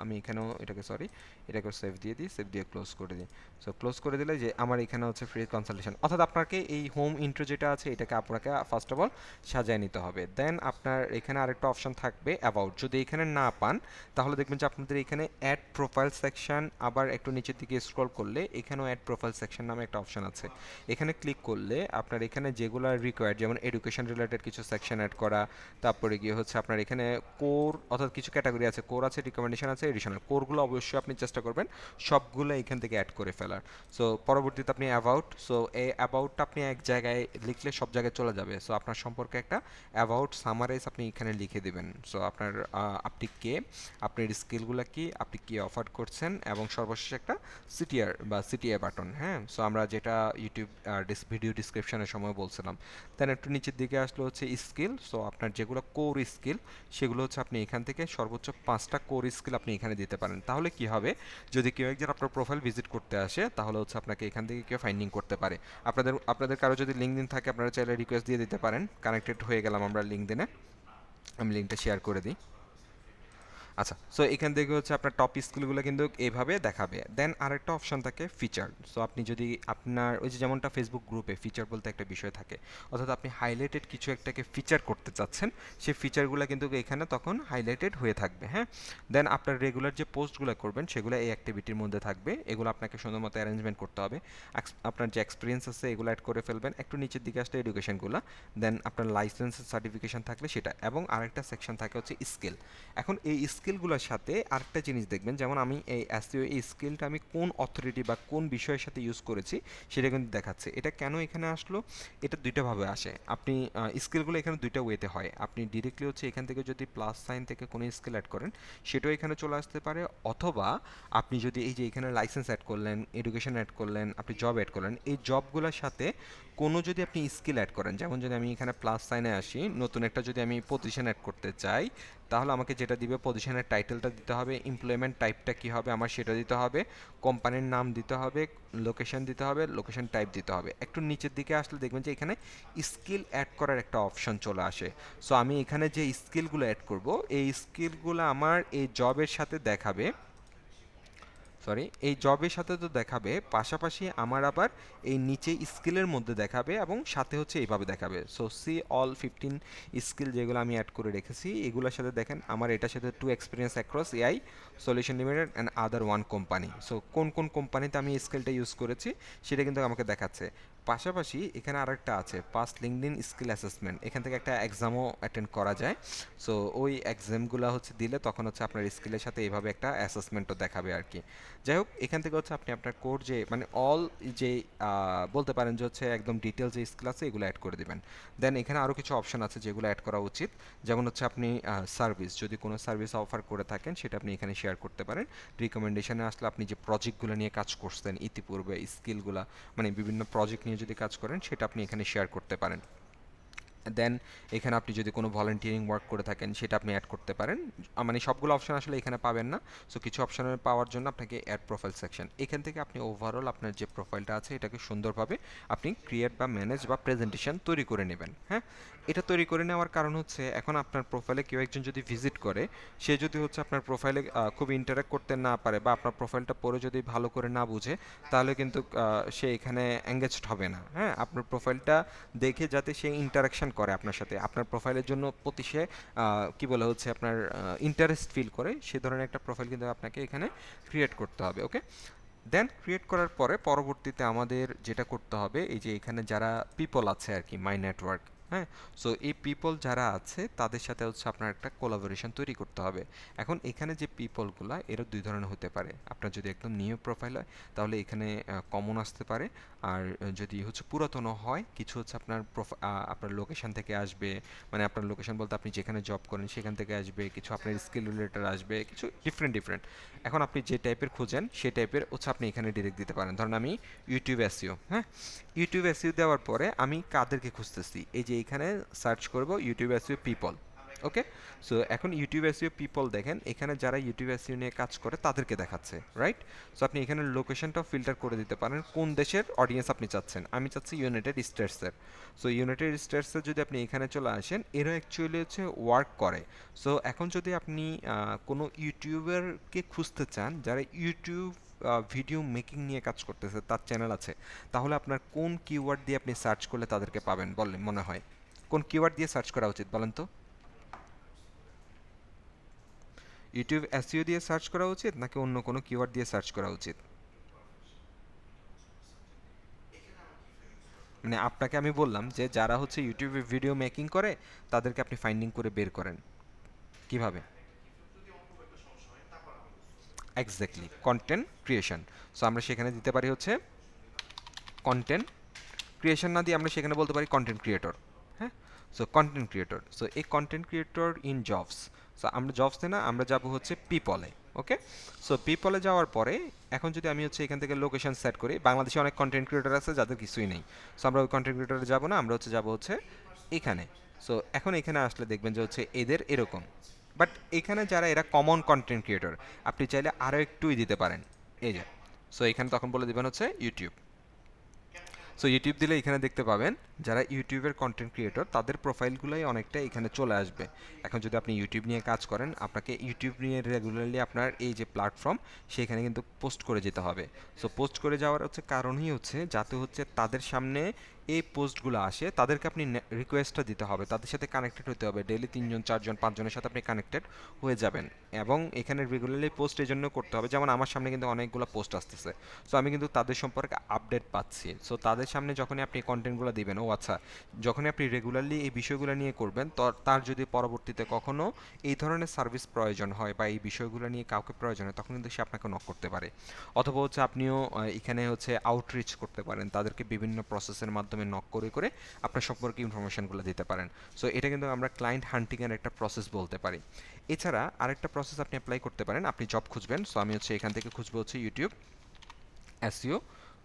আমি এখানেও এটাকে সরি এটাকে সেভ দিয়ে দিই, সেভ দিয়ে ক্লোজ করে দিই। সো ক্লোজ করে দিলে যে আমার এখানে হচ্ছে ফ্রি কনসালটেশন, অর্থাৎ আপনাকে এই হোম ইন্ট্রো যেটা আছে এটাকে আপনাকে ফার্স্ট অফ অল সাজিয়ে নিতে হবে। দেন আপনার এখানে আরেকটা অপশন থাকবে অ্যাবাউট, যদি এখানে না পান তাহলে দেখবেন যে আপনাদের এখানে অ্যাড প্রোফাইল সেকশন, আবার একটু নিচের দিকে স্ক্রল করলে এখানেও অ্যাড প্রোফাইল সেকশন নামে একটা অপশন আছে। এখানে ক্লিক করলে আপনার এখানে যেগুলো রিকোয়ার্ড, যেমন এডুকেশন রিলেটেড কিছু সেকশন অ্যাড করা, তারপরে গিয়ে হচ্ছে আপনার এখানে কোর, অর্থাৎ কিছু ক্যাটাগরি আছে, কোর আছে, রিকমেন্ডেশন আছে, এডিশনাল, কোরগুলো অবশ্যই আপনি চেষ্টা করবেন সবগুলো এখান থেকে অ্যাড করে ফেলার। সো পরবর্তীতে আপনি অ্যাবাউট, সো এই অ্যাবাউটটা আপনি এক জায়গায় লিখলে সব জায়গায় চলে যাবে। সো আপনার সম্পর্কে একটা অ্যাবাউট সামারাইজ আপনি এখানে লিখে দেবেন। সো আপনার আপনি কে, আপনার স্কিলগুলো কি, আপনি কি অফার করছেন, এবং সর্বশেষ একটা সিটিআর বা সিটিএ বাটন। হ্যাঁ, সো আমরা যেটা ইউটিউব ভিডিও ডিসক্রিপশনের সময় বলছিলাম। দেন একটু নিচের দিকে আসলে হচ্ছে স্কিল, সো আপনার যেগুলো কোর স্কিল সেগুলো হচ্ছে আপনি এখান থেকে সর্বোচ্চ 5টা কোর স্কিল আপনি এখানে দিতে পারেন। তাহলে কি হবে, যদি কেউ একজন আপনার প্রোফাইল ভিজিট করতে আসে তাহলে হচ্ছে আপনাকে এখান থেকে কেউ ফাইন্ডিং করতে পারে। আপনাদের কারো যদি লিঙ্কডিন থাকে আপনারা চাইলে রিকোয়েস্ট দিয়ে দিতে পারেন। কানেক্টেড হয়ে গেলাম আমরা লিঙ্কডিনে, আমি লিঙ্কটা শেয়ার করে দিই। আচ্ছা, সো এখান থেকে হচ্ছে আপনার টপ স্কিলগুলো কিন্তু এইভাবে দেখাবে। দেন আরেকটা অপশন থাকে ফিচার। সো আপনি যদি আপনার ওই যে যেমনটা ফেসবুক গ্রুপে ফিচার বলতে একটা বিষয় থাকে, অর্থাৎ আপনি হাইলাইটেড কিছু একটাকে ফিচার করতে চাচ্ছেন, সেই ফিচারগুলো কিন্তু এখানে তখন হাইলাইটেড হয়ে থাকবে। হ্যাঁ, দেন আপনার রেগুলার যে পোস্টগুলো করবেন সেগুলো এই অ্যাক্টিভিটির মধ্যে থাকবে, এগুলো আপনাকে সুন্দর মতো অ্যারেঞ্জমেন্ট করতে হবে। আপনার যে এক্সপিরিয়েন্স আছে এগুলো অ্যাড করে ফেলবেন। একটু নিচের দিকে আসলে এডুকেশনগুলো, দেন আপনার লাইসেন্স সার্টিফিকেশন থাকলে সেটা, এবং আরেকটা সেকশন থাকে হচ্ছে স্কিল। এখন এই স্কিলগুলোর সাথে আরেকটা জিনিস দেখবেন, যেমন আমি এই এসইও এই স্কিলটা আমি কোন অথরিটি বা কোন বিষয়ের সাথে ইউজ করেছি সেটা কিন্তু দেখাচ্ছে। এটা কেন এখানে আসলো, এটা দুইটাভাবে আসে। আপনি স্কিলগুলো এখানে দুইটা ওয়েতে হয়। আপনি ডিরেক্টলি হচ্ছে এখান থেকে যদি প্লাস সাইন থেকে কোনো স্কিল অ্যাড করেন সেটাও এখানে চলে আসতে পারে, অথবা আপনি যদি এই যে এখানে লাইসেন্স অ্যাড করলেন, এডুকেশন অ্যাড করলেন, আপনি জব অ্যাড করলেন, এই জবগুলোর সাথে কোনো যদি আপনি স্কিল অ্যাড করেন, যেমন যদি আমি এখানে প্লাস সাইনে আসি, নতুন একটা যদি আমি পজিশন অ্যাড করতে চাই, তাহলে আমাকে যেটা দিবে পজিশনের টাইটেলটা দিতে হবে, এমপ্লয়মেন্ট টাইপটা কী হবে আমার সেটা দিতে হবে, কোম্পানির নাম দিতে হবে, লোকেশন দিতে হবে, লোকেশন টাইপ দিতে হবে। একটু নিচের দিকে আসলে দেখবেন যে এখানে স্কিল অ্যাড করার একটা অপশন চলে আসে। সো আমি এখানে যে স্কিলগুলো অ্যাড করব এই স্কিলগুলো আমার এই জবের সাথে দেখাবে, সরি এই জবের সাথে তো দেখাবে, পাশাপাশি আমার আবার এই নিচে স্কিলের মধ্যে দেখাবে, এবং সাথে হচ্ছে এইভাবে দেখাবে। সো সি অল 15 স্কিল যেগুলো আমি অ্যাড করে রেখেছি এগুলোর সাথে দেখেন আমার এটার সাথে to experience across AI solution limited and other one company. So কোন কোন কোম্পানিতে আমি স্কিলটা ইউজ করেছি সেটা কিন্তু আমাকে দেখাচ্ছে। পাশাপাশি এখানে আরেকটা আছে পাস্ট লিঙ্কডইন স্কিল অ্যাসেসমেন্ট, এখান থেকে একটা এক্সামও অ্যাটেন্ড করা যায়। সো ওই এক্সামগুলো হচ্ছে দিলে তখন হচ্ছে আপনার স্কিলের সাথে এইভাবে একটা অ্যাসেসমেন্টও দেখাবে আর কি। যাই হোক, এখান থেকে হচ্ছে আপনি আপনার কোর যে মানে অল যে বলতে পারেন যে হচ্ছে একদম ডিটেলস যে স্কিল আছে এগুলো অ্যাড করে দেবেন। দেন এখানে আরও কিছু অপশন আছে যেগুলো অ্যাড করা উচিত, যেমন হচ্ছে আপনি সার্ভিস, যদি কোনো সার্ভিস অফার করে থাকেন সেটা আপনি এখানে শেয়ার করতে পারেন। রিকমেন্ডেশনে আসলে আপনি যে প্রজেক্টগুলো নিয়ে কাজ করছেন ইতিপূর্বে, স্কিলগুলো মানে বিভিন্ন প্রজেক্ট নিয়ে যদি কাজ করেন সেটা আপনি এখানে শেয়ার করতে পারেন। দেন এখানে আপনি যদি কোনো ভলান্টিয়ারিং ওয়ার্ক করে থাকেন সেটা আপনি অ্যাড করতে পারেন। মানে সবগুলো অপশন আসলে এখানে পাবেন না। সো কিছু অপশনের পাওয়ার জন্য আপনাকে অ্যাড প্রোফাইল সেকশন, এখান থেকে আপনি ওভারঅল আপনার যে প্রোফাইলটা আছে এটাকে সুন্দরভাবে আপনি ক্রিয়েট বা ম্যানেজ বা প্রেজেন্টেশন তৈরি করে নেবেন। হ্যাঁ, এটা তৈরি করে নেওয়ার কারণ হচ্ছে এখন আপনার প্রোফাইলে কেউ একজন যদি ভিজিট করে, সে যদি হচ্ছে আপনার প্রোফাইলে খুব ইন্টারাক্ট করতে না পারে বা আপনার প্রোফাইলটা পড়ে যদি ভালো করে না বুঝে, তাহলে কিন্তু সে এখানে এঙ্গেজড হবে না। হ্যাঁ, আপনার প্রোফাইলটা দেখে যাতে সে ইন্টারাকশন করে আপনার সাথে, আপনার প্রোফাইলের জন্য প্রতি সে কি বলে হচ্ছে আপনার ইন্টারেস্ট ফিল করে, সে ধরনের একটা প্রোফাইল কিন্তু আপনাকে এখানে ক্রিয়েট করতে হবে। ওকে, দেন ক্রিয়েট করার পরে পরবর্তীতে আমাদের যেটা করতে হবে, এই যে এখানে যারা পিপল আছে আর কি, মাই নেটওয়ার্ক, হ্যাঁ, সো এই পিপল যারা আছে তাদের সাথে হচ্ছে আপনার একটা কোলাবোরেশন তৈরি করতে হবে। এখন এখানে যে পিপলগুলা এরা দুই ধরনের হতে পারে। আপনার যদি একদম নিউ প্রোফাইল হয় তাহলে এখানে কমন আসতে পারে, আর যদি হচ্ছে পুরাতন হয় কিছু হচ্ছে আপনার আপনার লোকেশন থেকে আসবে, মানে আপনার লোকেশন বলতে আপনি যেখানে জব করেন সেখান থেকে আসবে, কিছু আপনার স্কিল রিলেটেড আসবে, কিছু ডিফারেন্ট ডিফারেন্ট। এখন আপনি যে টাইপের খোঁজেন সেই টাইপের হচ্ছে আপনি এখানে ডিরেক্ট দিতে পারেন। ধরুন আমি ইউটিউব এসইও, হ্যাঁ, ইউটিউব এসইও দেওয়ার পরে আমি কাদেরকে খুঁজতেছি, এই যে এখানে সার্চ করব ইউটিউব এসইও পিপল। ওকে, সো এখন ইউটিউব এসইও পিপল দেখেন এখানে যারা ইউটিউব এসইও নিয়ে কাজ করে তাদেরকে দেখাচ্ছে, রাইট? সো আপনি এখানে লোকেশনটাও ফিল্টার করে দিতে পারেন কোন দেশের অডিয়েন্স আপনি চাচ্ছেন। আমি চাচ্ছি ইউনাইটেড স্টেটসের। সো ইউনাইটেড স্টেটসের যদি আপনি এখানে চলে আসেন, এরা অ্যাকচুয়ালি হচ্ছে ওয়ার্ক করে। সো এখন যদি আপনি কোনো ইউটিউবারকে খুঁজতে চান যারা ইউটিউব ভিডিও মেকিং নিয়ে কাজ করতেছে, তার চ্যানেল আছে, তাহলে আপনার কোন কিওয়ার্ড দিয়ে আপনি সার্চ করলে তাদেরকে পাবেন বলেন মনে হয়? কোন কিওয়ার্ড দিয়ে সার্চ করা উচিত বলেন তো? ইউটিউব এসইও দিয়ে সার্চ করা উচিত নাকি অন্য কোনো কিওয়ার্ড দিয়ে সার্চ করা উচিত? মানে আপনাকে আমি বললাম যে যারা হচ্ছে ইউটিউবে ভিডিও মেকিং করে তাদেরকে আপনি ফাইন্ডিং করে বের করেন কিভাবে? Exactly, content creation. সো আমরা সেখানে দিতে পারি হচ্ছে কন্টেন্ট ক্রিয়েশন না দিয়ে আমরা সেখানে বলতে পারি কন্টেন্ট ক্রিয়েটর। হ্যাঁ, সো কন্টেন্ট ক্রিয়েটর, সো এই content creator in jobs. So আমরা জবসে না, আমরা যাব হচ্ছে পিপলে। ওকে, সো পিপলে যাওয়ার পরে এখন যদি আমি হচ্ছে এখান থেকে লোকেশন সেট করি, বাংলাদেশে অনেক কন্টেন্ট ক্রিয়েটর আছে যাদের কিছুই নেই। সো আমরা ওই কন্টেন্ট ক্রিয়েটরে যাবো না, আমরা হচ্ছে যাবো হচ্ছে এখানে। সো এখন এখানে আসলে দেখবেন যে হচ্ছে এদের এরকম, বাট এখানে যারা এরা কমন কন্টেন্ট ক্রিয়েটর, আপনি চাইলে আরও একটুই দিতে পারেন। এই যে, সো এখানে তখন বলে দেবেন হচ্ছে ইউটিউব। সো ইউটিউব দিলে এখানে দেখতে পাবেন যারা ইউটিউবের কন্টেন্ট ক্রিয়েটর তাদের প্রোফাইলগুলোই অনেকটা এখানে চলে আসবে। এখন যদি আপনি ইউটিউব নিয়ে কাজ করেন, আপনাকে ইউটিউব নিয়ে রেগুলারলি আপনার এই যে প্ল্যাটফর্ম সেখানে কিন্তু পোস্ট করে যেতে হবে। সো পোস্ট করে যাওয়ার হচ্ছে কারণই হচ্ছে যাতে হচ্ছে তাদের সামনে এই পোস্টগুলো আসে, তাদেরকে আপনি রিকোয়েস্টটা দিতে হবে, তাদের সাথে কানেক্টেড হতে হবে। ডেইলি 3 জন 4 জন 5 জনের সাথে আপনি কানেক্টেড হয়ে যাবেন, এবং এখানে রেগুলারলি পোস্ট এই জন্য করতে হবে। যেমন আমার সামনে কিন্তু অনেকগুলো পোস্ট আসতেছে, সো আমি কিন্তু তাদের সম্পর্কে আপডেট পাচ্ছি। সো তাদের সামনে যখনই আপনি কন্টেন্টগুলো দিবেন, ও আচ্ছা, যখনই আপনি রেগুলারলি এই বিষয়গুলো নিয়ে করবেন, তো তার যদি পরবর্তীতে কখনো এই ধরনের সার্ভিস প্রয়োজন হয় বা এই বিষয়গুলো নিয়ে কাউকে প্রয়োজন হয়, তখন কিন্তু সে আপনাকে নক করতে পারে। অথবা হচ্ছে আপনিও এখানে হচ্ছে আউটরিচ করতে পারেন, তাদেরকে বিভিন্ন প্রসেসের মাধ্যমে নক করে করে আপনার সম্পর্কে ইনফরমেশনগুলো দিতে পারেন। সো এটা কিন্তু আমরা ক্লায়েন্ট হান্টিংয়ের একটা প্রসেস বলতে পারি। এছাড়া আরেকটা প্রসেস আপনি অ্যাপ্লাই করতে পারেন, আপনি জব খুঁজবেন। সো আমি হচ্ছে এখান থেকে খুঁজবো হচ্ছে YouTube SEO.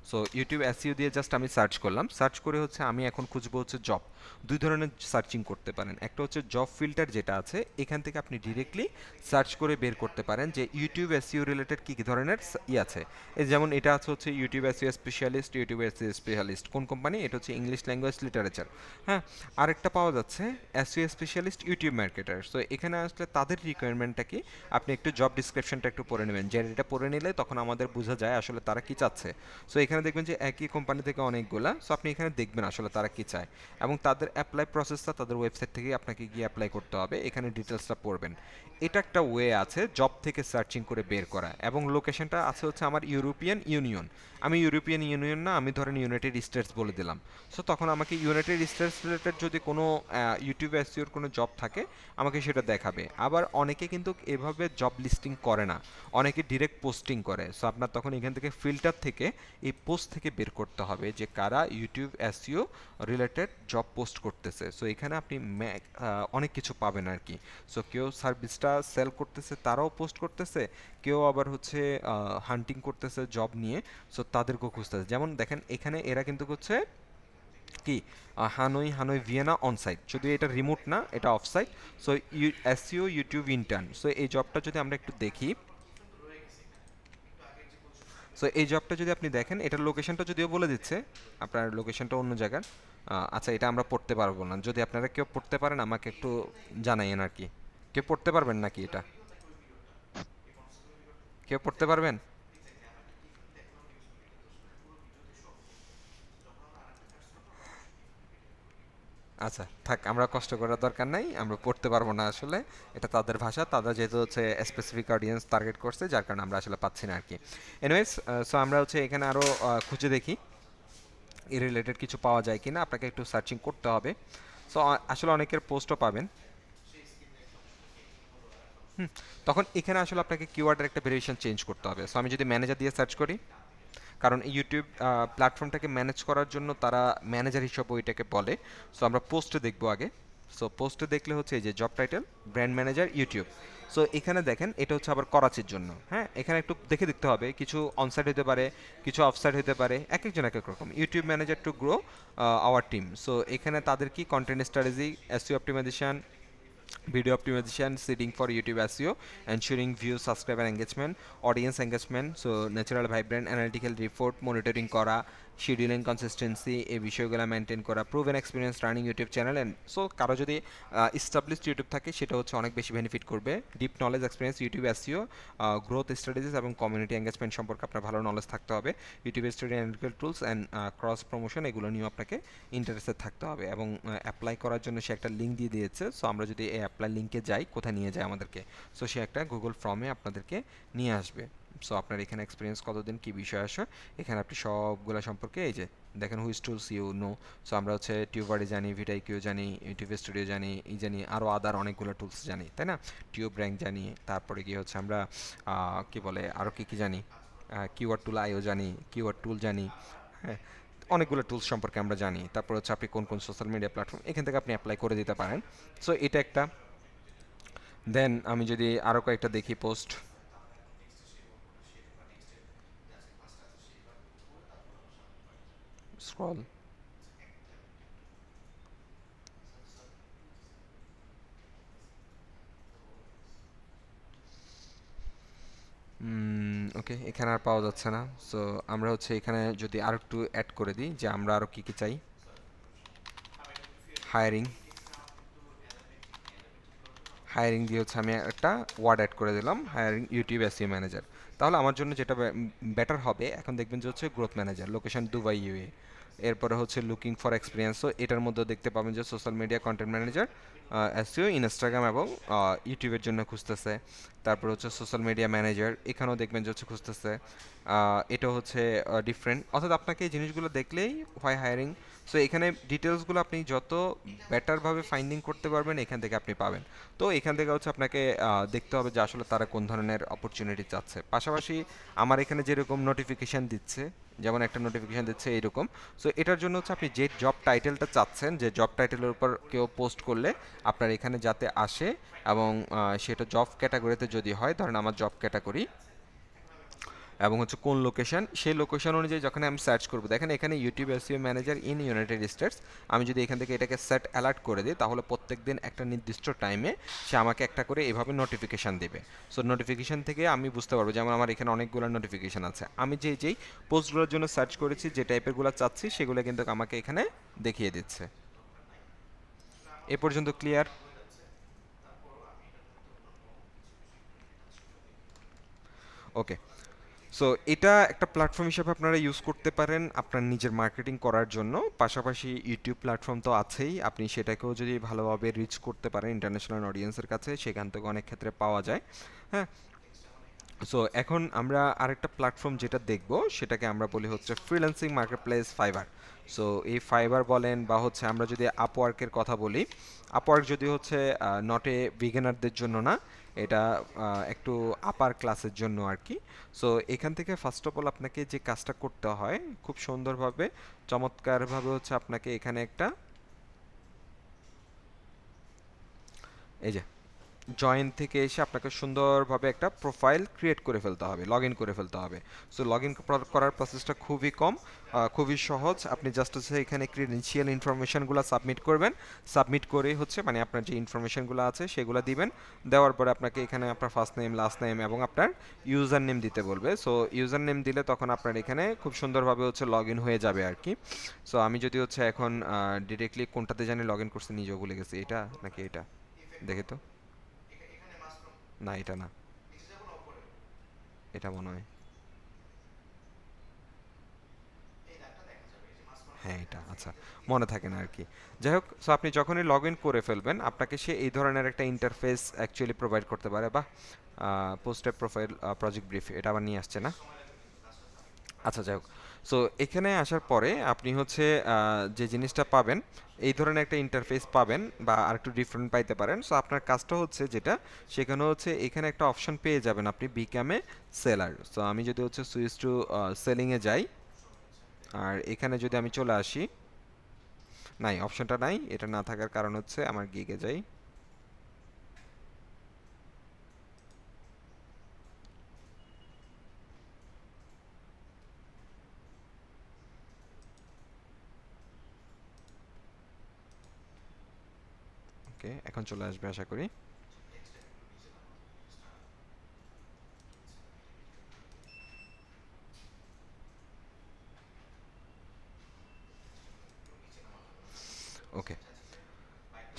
So YouTube SEO দিয়ে জাস্ট আমি সার্চ করলাম, সার্চ করে হচ্ছে আমি এখন খুঁজবো হচ্ছে জব। দুই ধরনের সার্চিং করতে পারেন, একটা হচ্ছে জব ফিল্টার যেটা আছে, এখান থেকে আপনি ডিরেক্টলি সার্চ করে বের করতে পারেন যে ইউটিউব এসইও রিলেটেড কী কী ধরনের আছে। এই যেমন এটা আছে হচ্ছে YouTube SEO specialist, YouTube SEO specialist কোন কোম্পানি, এটা হচ্ছে ইংলিশ ল্যাঙ্গুয়েজ লিটারেচার। হ্যাঁ, আরেকটা পাওয়া যাচ্ছে SEO specialist YouTube marketer. So এখানে আসলে তাদের রিকোয়ারমেন্টটা কি, আপনি একটু জব ডিসক্রিপশনটা একটু পড়ে নেবেন, যে এটা পড়ে নিলে তখন আমাদের বোঝা যায় আসলে তারা কি চাচ্ছে। সো এখানে দেখবেন যে একই কোম্পানি থেকে অনেকগুলা, সো আপনি এখানে দেখবেন আসলে তারা কি চায়, এবং তাদের অ্যাপ্লাই প্রসেসটা তাদের ওয়েবসাইট থেকে আপনাকে গিয়ে অ্যাপ্লাই করতে হবে, এখানে ডিটেলসটা পড়বেন। এটা একটা ওয়ে আছে জব থেকে সার্চিং করে বের করা। এবং লোকেশনটা আছে হচ্ছে আমার ইউরোপিয়ান ইউনিয়ন, আমি ইউরোপিয়ান ইউনিয়ন না, আমি ধরেন ইউনাইটেড স্টেটস বলে দিলাম। সো তখন আমাকে ইউনাইটেড স্টেটস রিলেটেড যদি কোনো ইউটিউব এসইওর কোনো জব থাকে আমাকে সেটা দেখাবে। আবার অনেকে কিন্তু এভাবে জব লিস্টিং করে না, অনেকে ডিরেক্ট পোস্টিং করে। সো আপনার তখন এখান থেকে ফিল্টার থেকে এই পোস্ট থেকে বের করতে হবে যে কারা YouTube SEO related job post করতেছে। সো এখানে আপনি অনেক কিছু পাবেন আর কি। সো কেউ সার্ভিসটা সেল করতেছে তারাও পোস্ট করতেছে, কেউ আবার হচ্ছে হান্টিং করতেছে জব নিয়ে, সো তাদেরকেও খুঁজতেছে। যেমন দেখেন এখানে এরা কিন্তু হচ্ছে কি Hanoi Hanoi Vienna on site, যদিও এটা রিমোট না, এটা of sight. So SEO YouTube intern, so এই জবটা যদি আমরা একটু দেখি, সো এই জবটা যদি আপনি দেখেন, এটার লোকেশনটা যদিও বলে দিচ্ছে, আপনার লোকেশনটা অন্য জায়গার। আচ্ছা, এটা আমরা পড়তে পারবো না, যদি আপনারা কেউ পড়তে পারেন আমাকে একটু জানাইয়েন আর কি। কেউ পড়তে পারবেন নাকি এটা? কেউ পড়তে পারবেন? আচ্ছা থাক, আমরা কষ্ট করার দরকার নাই, আমরা পড়তে পারবো না আসলে, এটা তাদের ভাষা, তারা যেহেতু হচ্ছে স্পেসিফিক অডিয়েন্স টার্গেট করছে, যার কারণে আমরা আসলে পাচ্ছি না আর কি। এনিওয়েজ, সো আমরা হচ্ছে এখানে আরও খুঁজে দেখি এই রিলেটেড কিছু পাওয়া যায় কিনা, আপনাকে একটু সার্চিং করতে হবে। সো আসলে অনেকের পোস্টও পাবেন। তখন এখানে আসলে আপনাকে কিওয়ার্ডের একটা ভেরিয়েশন চেঞ্জ করতে হবে। সো আমি যদি ম্যানেজার দিয়ে সার্চ করি, কারণ ইউটিউব প্ল্যাটফর্মটাকে ম্যানেজ করার জন্য তারা ম্যানেজার হিসেবে ওইটাকে বলে। সো আমরা পোস্টে দেখবো আগে। সো পোস্টে দেখলে হচ্ছে এই যে job title brand manager YouTube. So এখানে দেখেন এটা হচ্ছে আবার করাচির জন্য। হ্যাঁ, এখানে একটু দেখে দেখতে হবে, কিছু অনসাইট হতে পারে, কিছু অফসাইট হতে পারে, এক একজন এক এক রকম। YouTube manager to grow our team. So এখানে তাদের কি content strategy, SEO optimization, video optimization, seeding for YouTube SEO, ensuring views, subscriber engagement, audience engagement, so natural vibrant analytical report, monitoring করা, scheduling consistency, এই বিষয়গুলো maintain করা, proven experience running YouTube channel, and so কারো যদি established YouTube থাকে সেটা হচ্ছে অনেক বেশি বেনিফিট করবে। Deep knowledge experience YouTube SEO, growth strategies এবং কমিউনিটি এঙ্গেজমেন্ট সম্পর্কে আপনার ভালো নলেজ থাকতে হবে। YouTube study analytical tools and cross promotion, এগুলো নিয়েও আপনাকে ইন্টারেস্টেড থাকতে হবে। এবং অ্যাপ্লাই করার জন্য সে একটা লিঙ্ক দিয়ে দিয়েছে। সো আমরা যদি এই অ্যাপ্লাই লিঙ্কে যাই, কোথায় নিয়ে যায় আমাদেরকে, সো সে একটা গুগল ফর্মে আপনাদেরকে নিয়ে আসবে। সো আপনার এখানে এক্সপিরিয়েন্স কতদিন, কী বিষয় আসে, এখানে আপনি সবগুলো সম্পর্কে এই যে দেখেন which tools you know. So আমরা হচ্ছে টিউবারে জানি, ভিটাইকিউ জানি, ইউটিউব স্টুডিও জানি, এই জানি, আরও আদার অনেকগুলো টুলস জানি, তাই না? টিউব র্যাঙ্ক জানি, তারপরে গিয়ে হচ্ছে আমরা কি বলে আরও কী কী জানি, কিওয়ার্ড টুল আইও জানি, কিওয়ার্ড টুল জানি। হ্যাঁ, অনেকগুলো টুলস সম্পর্কে আমরা জানি। তারপর হচ্ছে আপনি কোন কোন সোশ্যাল মিডিয়া প্ল্যাটফর্ম, এখান থেকে আপনি অ্যাপ্লাই করে দিতে পারেন। সো এটা একটা। দেন আমি যদি আরও কয়েকটা দেখি পোস্ট, স্ক্রল, ওকে, এখানে আর পাওয়া যাচ্ছে না। সো আমরা হচ্ছে এখানে যদি আরও একটু অ্যাড করে দিই যে আমরা আরও কী কী চাই। হায়ারিং, হায়ারিং দিয়ে হচ্ছে আমি একটা ওয়ার্ড অ্যাড করে দিলাম, হায়ারিং ইউটিউব এসইও ম্যানেজার। তাহলে আমার জন্য যেটা বেটার হবে, এখন দেখবেন যে হচ্ছে growth manager, location Dubai UA, এরপরে হচ্ছে লুকিং ফর এক্সপিরিয়েন্স। সো এটার মধ্যে দেখতে পাবেন যে social media content manager, SEO Instagram এবং ইউটিউবের জন্য খুঁজতেছে। তারপর হচ্ছে সোশ্যাল মিডিয়া ম্যানেজার, এখানেও দেখবেন যে হচ্ছে খুঁজতেছে। এটা হচ্ছে ডিফারেন্ট, অর্থাৎ আপনাকে এই জিনিসগুলো দেখলেই হয় হায়ারিং। সো এখানে ডিটেলসগুলো আপনি যত বেটারভাবে ফাইন্ডিং করতে পারবেন, এখান থেকে আপনি পাবেন। তো এখান থেকে হচ্ছে আপনাকে দেখতে হবে যে আসলে তারা কোন ধরনের অপরচুনিটি চাচ্ছে। পাশাপাশি আমার এখানে যেরকম নোটিফিকেশান দিচ্ছে, যেমন একটা নোটিফিকেশান দিচ্ছে এইরকম। সো এটার জন্য হচ্ছে আপনি যে জব টাইটেলটা চাচ্ছেন, যে জব টাইটেলের উপর কেউ পোস্ট করলে আপনার এখানে যাতে আসে, এবং সেটা জব ক্যাটাগরিতে যদি হয়, ধরেন আমার জব ক্যাটাগরি এবং হচ্ছে কোন লোকেশন, সেই লোকেশন অনুযায়ী যখন আমি সার্চ করবো, দেখেন এখানে YouTube SEO manager in United states, আমি যদি এখান থেকে এটাকে সেট অ্যালার্ট করে দিই, তাহলে প্রত্যেক দিন একটা নির্দিষ্ট টাইমে সে আমাকে একটা করে এভাবে নোটিফিকেশান দেবে। সো নোটিফিকেশান থেকে আমি বুঝতে পারবো, যেমন আমার এখানে অনেকগুলো নোটিফিকেশান আছে, আমি যেই পোস্টগুলোর জন্য সার্চ করেছি, যে টাইপেরগুলো চাচ্ছি, সেগুলো কিন্তু আমাকে এখানে দেখিয়ে দিচ্ছে। এ পর্যন্ত ক্লিয়ার? ওকে। সো এটা একটা প্ল্যাটফর্ম হিসেবে আপনারা ইউজ করতে পারেন আপনার নিজের মার্কেটিং করার জন্য। পাশাপাশি ইউটিউব প্ল্যাটফর্ম তো আছেই, আপনি সেটাকেও যদি ভালোভাবে রিচ করতে পারেন ইন্টারন্যাশনাল অডিয়েন্সের কাছে, সেখান থেকে অনেক ক্ষেত্রে পাওয়া যায়। হ্যাঁ, সো এখন আমরা আরেকটা প্ল্যাটফর্ম যেটা দেখব, সেটাকে আমরা বলি হচ্ছে ফ্রিল্যান্সিং মার্কেটপ্লেস ফাইবার। সো এই ফাইবার বলেন, বা হচ্ছে আমরা যদি আপওয়ার্কের কথা বলি, আপওয়ার্ক যদি হচ্ছে নট এ বিগিনারদের জন্য না, এটা একটু আপার ক্লাসের জন্য আর কি। সো এখান থেকে ফার্স্ট অফ অল আপনাকে যে কাজটা করতে হয় খুব সুন্দরভাবে, চমৎকারভাবে হচ্ছে আপনাকে এখানে একটা, এই যে জয়েন থেকে এসে আপনাকে সুন্দরভাবে একটা প্রোফাইল ক্রিয়েট করে ফেলতে হবে, লগ ইন করে ফেলতে হবে। সো লগ ইন করার প্রসেসটা খুবই কম, খুবই সহজ। আপনি জাস্ট হচ্ছে এখানে ক্রিডেন্সিয়াল ইনফরমেশনগুলো সাবমিট করবেন, সাবমিট করে হচ্ছে মানে আপনার যে ইনফরমেশনগুলো আছে সেগুলো দিবেন। দেওয়ার পরে আপনাকে এখানে আপনার ফার্স্ট নেম, লাস্ট নেম এবং আপনার ইউজার নেম দিতে বলবে। সো ইউজার নেম দিলে তখন আপনার এখানে খুব সুন্দরভাবে হচ্ছে লগ ইন হয়ে যাবে আর কি। সো আমি যদি হচ্ছে এখন ডিরেক্টলি কোনটাতে জানি লগ ইন করতে নিজেও ভুলে গেছি, এটা নাকি এটা, দেখে তো, না এটা না, এটা মনে হয়, হ্যাঁ এটা, আচ্ছা মনে থাকে না আর কি। যাই হোক, সো আপনি যখনই লগ ইন করে ফেলবেন আপনাকে সে এই ধরনের একটা ইন্টারফেস অ্যাকচুয়ালি প্রোভাইড করতে পারে। বা পোস্টের প্রোফাইল প্রজেক্ট ব্রিফ এটা আবার নিয়ে আসছে না। আচ্ছা যাই হোক, সো এখানে আসার পরে আপনি হচ্ছে যে জিনিসটা পাবেন, এই ধরনের একটা ইন্টারফেস পাবেন বা আরেকটু ডিফারেন্ট পাইতে পারেন। সো আপনার কাজটা হচ্ছে যেটা, সেখানে হচ্ছে এখানে একটা অপশন পেয়ে যাবেন আপনি বিকাম এ সেলার। সো আমি যদি হচ্ছে সুইচ টু সেলিংয়ে যাই, আর এখানে যদি আমি চলে আসি, নাই অপশনটা নাই, এটা না থাকার কারণ হচ্ছে আমার গিগে যাই, ওকে এখন চলে আসবে আশা করি। ওকে,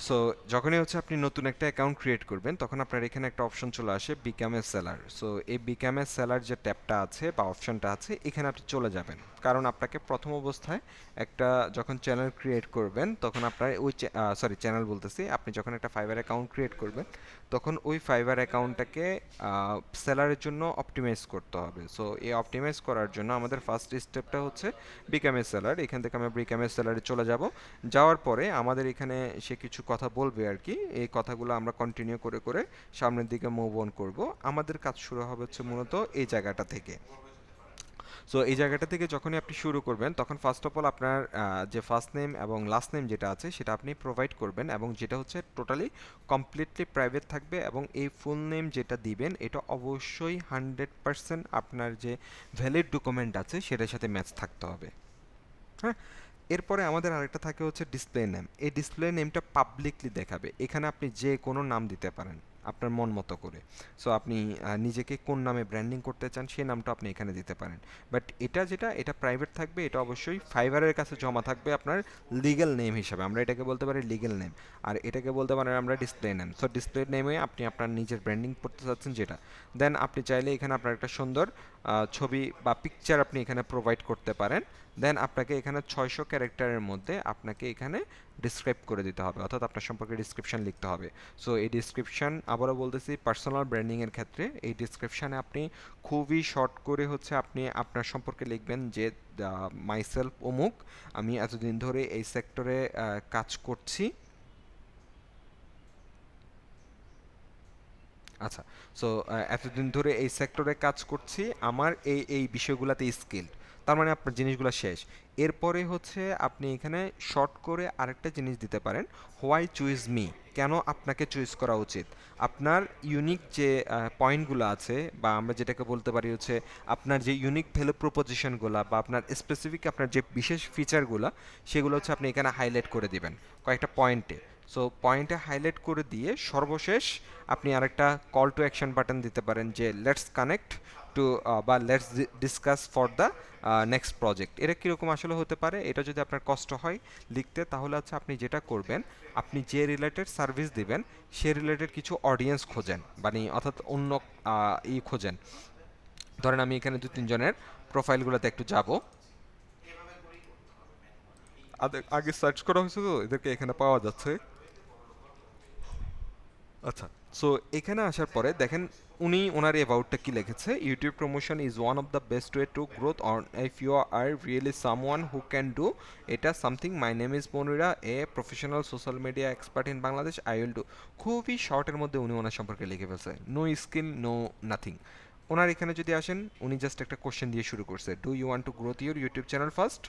সো যখনই হচ্ছে আপনি নতুন একটা অ্যাকাউন্ট ক্রিয়েট করবেন তখন আপনার এখানে একটা অপশন চলে আসে বিকাম এ সেলার। সো এই বিকাম এ সেলার যে ট্যাবটা আছে বা অপশনটা আছে এখানে আপনি চলে যাবেন, কারণ আপনাকে প্রথম অবস্থায় একটা যখন চ্যানেল ক্রিয়েট করবেন তখন আপনার ওই সরি চ্যানেল বলতেছি, আপনি যখন একটা ফাইবার অ্যাকাউন্ট ক্রিয়েট করবেন তখন ওই ফাইবার অ্যাকাউন্টটাকে সেলারের জন্য অপটিমাইজ করতে হবে। সো এই অপটিমাইজ করার জন্য আমাদের ফার্স্ট স্টেপটা হচ্ছে বিকাম এ সেলার। এখান থেকে আমরা বিকাম এ সেলারে চলে যাব। যাওয়ার পরে আমাদের এখানে সে কিছু কথা বলবে আর কি, এই কথাগুলো আমরা কন্টিনিউ করে করে সামনের দিকে মুভ অন করব। আমাদের কাজ শুরু হবে হচ্ছে মূলত এই জায়গাটা থেকে। সো এই জায়গাটা থেকে যখনই আপনি শুরু করবেন তখন ফার্স্ট অফ অল আপনার যে ফার্স্ট নেম এবং লাস্ট নেম যেটা আছে সেটা আপনি প্রোভাইড করবেন, এবং যেটা হচ্ছে টোটালি কমপ্লিটলি প্রাইভেট থাকবে। এবং এই ফুল নেম যেটা দিবেন এটা অবশ্যই 100% আপনার যে ভ্যালিড ডকুমেন্ট আছে সেটার সাথে ম্যাচ থাকতে হবে। হ্যাঁ, এরপরে আমাদের আরেকটা থাকে হচ্ছে ডিসপ্লে নেম। এই ডিসপ্লে নেমটা পাবলিকলি দেখাবে, এখানে আপনি যে কোনো নাম দিতে পারেন আপনার মন মতো করে। সো আপনি নিজেকে কোন নামে ব্র্যান্ডিং করতে চান সেই নামটা আপনি এখানে দিতে পারেন। বাট এটা যেটা এটা প্রাইভেট থাকবে, এটা অবশ্যই ফাইবারের কাছে জমা থাকবে আপনার লিগ্যাল নেম হিসাবে, আমরা এটাকে বলতে পারি লিগ্যাল নেম। আর এটাকে বলতে পারেন আমরা ডিসপ্লে নেম। সো ডিসপ্লে নেমে আপনি আপনার নিজের ব্র্যান্ডিং করতে চাচ্ছেন যেটা, দেন আপনি চাইলে এখানে আপনার একটা সুন্দর ছবি বা পিকচার আপনি এখানে প্রোভাইড করতে পারেন। দেন আপনাকে এখানে 600 ক্যারেক্টারের মধ্যে আপনাকে এখানে ডিসক্রাইব করে দিতে হবে, অর্থাৎ আপনার সম্পর্কে ডিসক্রিপশন লিখতে হবে। সো এই ডিসক্রিপশন আবারও বলতেছি, পার্সোনাল ব্র্যান্ডিংয়ের ক্ষেত্রে এই ডিসক্রিপশানে আপনি খুবই শর্ট করে হচ্ছে আপনি আপনার সম্পর্কে লিখবেন যে মাইসেলফ অমুক, আমি এতদিন ধরে এই সেক্টরে কাজ করছি। আচ্ছা, সো এতদিন ধরে এই সেক্টরে কাজ করছি, আমার এই এই বিষয়গুলোতে স্কিল, তার মানে আপনার জিনিসগুলো শেষ। এরপরে হচ্ছে আপনি এখানে শর্ট করে আরেকটা জিনিস দিতে পারেন, হোয়াই চুজ মি, কেন আপনাকে চুজ করা উচিত। আপনার ইউনিক যে পয়েন্টগুলো আছে বা আমরা যেটাকে বলতে পারি হচ্ছে আপনার যে ইউনিক ভ্যালু প্রপোজিশনগুলো বা আপনার স্পেসিফিক আপনার যে বিশেষ ফিচারগুলো সেগুলো হচ্ছে আপনি এখানে হাইলাইট করে দিবেন কয়েকটা পয়েন্টে। সো পয়েন্টে হাইলাইট করে দিয়ে সর্বশেষ আপনি আরেকটা কল টু অ্যাকশন বাটন দিতে পারেন যে লেটস কানেক্ট টু বা let's discuss for the next project. এটা কীরকম আসলে হতে পারে, এটা যদি আপনার কষ্ট হয় লিখতে তাহলে হচ্ছে আপনি যেটা করবেন, আপনি যে রিলেটেড সার্ভিস দিবেন সে রিলেটেড কিছু অডিয়েন্স খোঁজেন, মানে অর্থাৎ অন্য খোঁজেন। ধরেন আমি এখানে দু তিনজনের প্রোফাইলগুলোতে একটু যাব, আগে সার্চ করা হয়েছে তো এদেরকে এখানে পাওয়া যাচ্ছে। আচ্ছা, সো এখানে আসার পরে দেখেন উনি ওনার অ্যাবাউটটা কি লিখেছে, YouTube promotion is one of the best way to growth on if you are really someone who can do এটা something, my name is Monira, a professional social media expert in Bangladesh, I will do. খুবই শর্টের মধ্যে উনি ওনার সম্পর্কে লিখে ফেলছে, no skill no nothing. ওনার এখানে যদি আসেন, উনি জাস্ট একটা কোশ্চেন দিয়ে শুরু করছে, do you want to growth your YouTube channel first?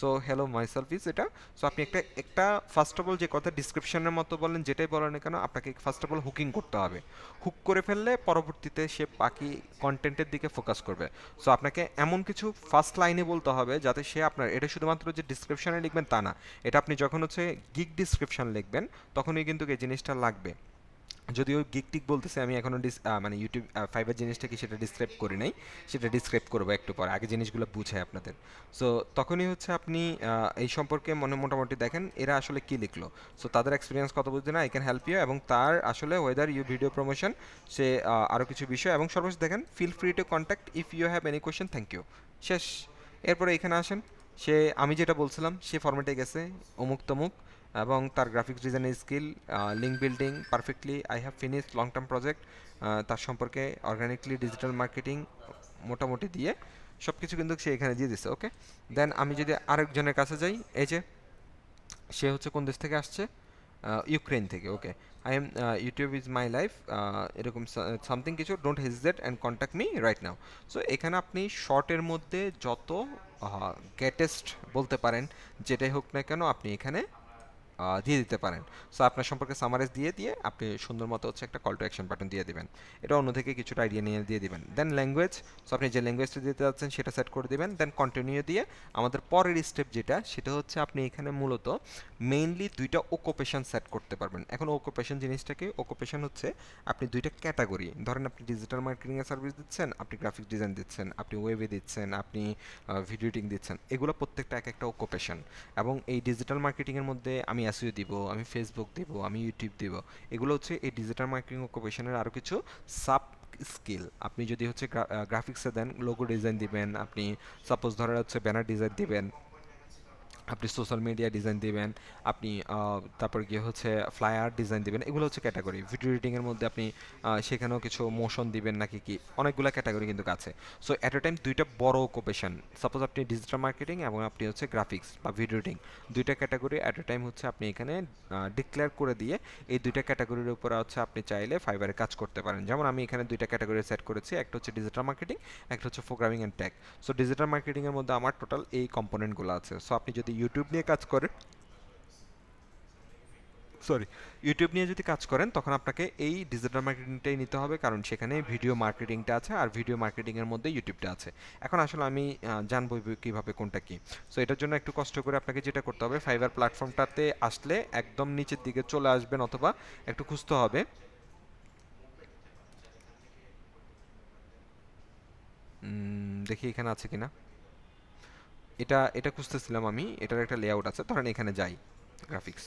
So hello myself is এটা। সো আপনি একটা একটা ফার্স্ট অফ অল যে কথা ডিসক্রিপশনের মতো বলেন, যেটাই বলেন না কেন, আপনাকে ফার্স্ট অফ অল হুকিং করতে হবে। হুক করে ফেললে পরবর্তীতে সে বাকি কন্টেন্টের দিকে ফোকাস করবে। সো আপনাকে এমন কিছু ফার্স্ট লাইনে বলতে হবে যাতে সে আপনার, এটা শুধুমাত্র যে ডিসক্রিপশনে লিখবেন তা না, এটা আপনি যখন হচ্ছে গিগ ডিসক্রিপশন লিখবেন তখনই কিন্তু এই জিনিসটা লাগবে। যদিও গিগ টিক বলতেছে, আমি এখনো মানে ইউটিউব ফাইবার জিনিসটা কি সেটা ডিসক্রাইব করি নাই, সেটা ডিসক্রাইব করবো একটু পর, আগে জিনিসগুলো বুঝাই আপনাদের। সো তখনই হচ্ছে আপনি এই সম্পর্কে মোটামুটি দেখেন এরা আসলে কি লিখলো। সো তাদের এক্সপিরিয়েন্স কত বুঝতে না, আই ক্যান হেল্প ইউ, এবং তার আসলে ওয়েদার ইউ ভিডিও প্রমোশন, সে আরও কিছু বিষয়, এবং সর্বশেষ দেখেন feel free to contact if you have any question, thank you, শেষ। এরপরে এখানে আসেন, সে আমি যেটা বলছিলাম সে ফরম্যাটে গেছে, অমুক তমুক, এবং তার গ্রাফিক্স ডিজাইনের skill, link building perfectly, I have finish long term project, তার সম্পর্কে অর্গানিকলি ডিজিটাল মার্কেটিং মোটামুটি দিয়ে সব কিছু কিন্তু সে এখানে দিয়ে দিচ্ছে। ওকে, দেন আমি যদি আরেকজনের কাছে যাই, এই যে সে হচ্ছে কোন দেশ থেকে আসছে, ইউক্রেন থেকে। Okay, I am, YouTube is my life, এরকম সামথিং কিছু, don't hesitate and contact me right now. So এখানে আপনি শর্টের মধ্যে যত গ্রেটেস্ট বলতে পারেন, যেটাই হোক না কেন আপনি এখানে দিয়ে দিতে পারেন। সো আপনার সম্পর্কে সামারাইজ দিয়ে দিয়ে আপনি সুন্দর মতো হচ্ছে একটা কল টু অ্যাকশন বাটন দিয়ে দিবেন। এটা অন্য থেকে কিছুটা আইডিয়া নিয়ে দিয়ে দিবেন। দেন ল্যাঙ্গুয়েজ, সো আপনি যে ল্যাঙ্গুয়েজটা দিতে যাচ্ছেন সেটা সেট করে দিবেন। দেন কন্টিনিউ দিয়ে আমাদের পরের স্টেপ যেটা, সেটা হচ্ছে আপনি এখানে মূলত মেইনলি দুইটা অকুপেশন সেট করতে পারবেন। এখন অকুপেশন জিনিসটাকে, অকুপেশন হচ্ছে আপনি দুইটা ক্যাটাগরি, ধরেন আপনি ডিজিটাল মার্কেটিংয়ের সার্ভিস দিচ্ছেন, আপনি গ্রাফিক্স ডিজাইন দিচ্ছেন, আপনি ওয়েবে দিচ্ছেন, আপনি ভিডিও এডিটিং দিচ্ছেন, এগুলো প্রত্যেকটা এক একটা অকুপেশন। এবং এই ডিজিটাল মার্কেটিংয়ের মধ্যে আমি এসইও দিব, আমি ফেসবুক দিব, আমি ইউটিউব দিব, এগুলো হচ্ছে এই ডিজিটাল মার্কেটিং অকুপেশনের আরও কিছু সাব স্কিল। আপনি যদি হচ্ছে গ্রাফিক্সে দেন, লোগো ডিজাইন দিবেন, আপনি সাপোজ ধরে হচ্ছে ব্যানার ডিজাইন দিবেন, আপনি সোশ্যাল মিডিয়া ডিজাইন দিবেন, আপনি তারপর গিয়ে হচ্ছে ফ্লায়ার ডিজাইন দিবেন, এগুলো হচ্ছে ক্যাটাগরি। ভিডিও এডিটিংয়ের মধ্যে আপনি সেখানেও কিছু মোশন দিবেন নাকি কি, অনেকগুলো ক্যাটাগরি কিন্তু আছে। সো অ্যাট এ টাইম দুইটা বড় অকুপেশন, সাপোজ আপনি ডিজিটাল মার্কেটিং এবং আপনি হচ্ছে গ্রাফিক্স বা ভিডিও এডিটিং, দুইটা ক্যাটাগরি অ্যাট এ টাইম হচ্ছে আপনি এখানে ডিক্লেয়ার করে দিয়ে এই দুইটা ক্যাটাগরির উপরে হচ্ছে আপনি চাইলে ফাইবারে কাজ করতে পারেন। যেমন আমি এখানে দুইটা ক্যাটাগরি সেট করেছি, একটা হচ্ছে ডিজিটাল মার্কেটিং, একটা হচ্ছে programming and tech. So digital মার্কেটিংয়ের মধ্যে আমার টোটাল এই কম্পোনেন্টগুলো আছে। সো আপনি যদি ইউটিউব নিয়ে কাজ করেন, সরি, ইউটিউব নিয়ে যদি কাজ করেন তখন আপনাকে এই ডিজিটাল মার্কেটিংটাই নিতে হবে, কারণ সেখানে ভিডিও মার্কেটিংটা আছে, আর ভিডিও মার্কেটিংয়ের মধ্যে ইউটিউবটা আছে। এখন আসলে আমি জানবো কীভাবে কোনটা কী। সো এটার জন্য একটু কষ্ট করে আপনাকে যেটা করতে হবে, ফাইবার প্ল্যাটফর্মটাতে আসলে একদম নিচের দিকে চলে আসবেন, অথবা একটু খুঁজতে হবে। দেখি এখানে আছে কিনা, এটা এটা খুঁজতেছিলাম আমি, এটার একটা লেআউট আছে, ধরেন এখানে যাই, গ্রাফিক্স।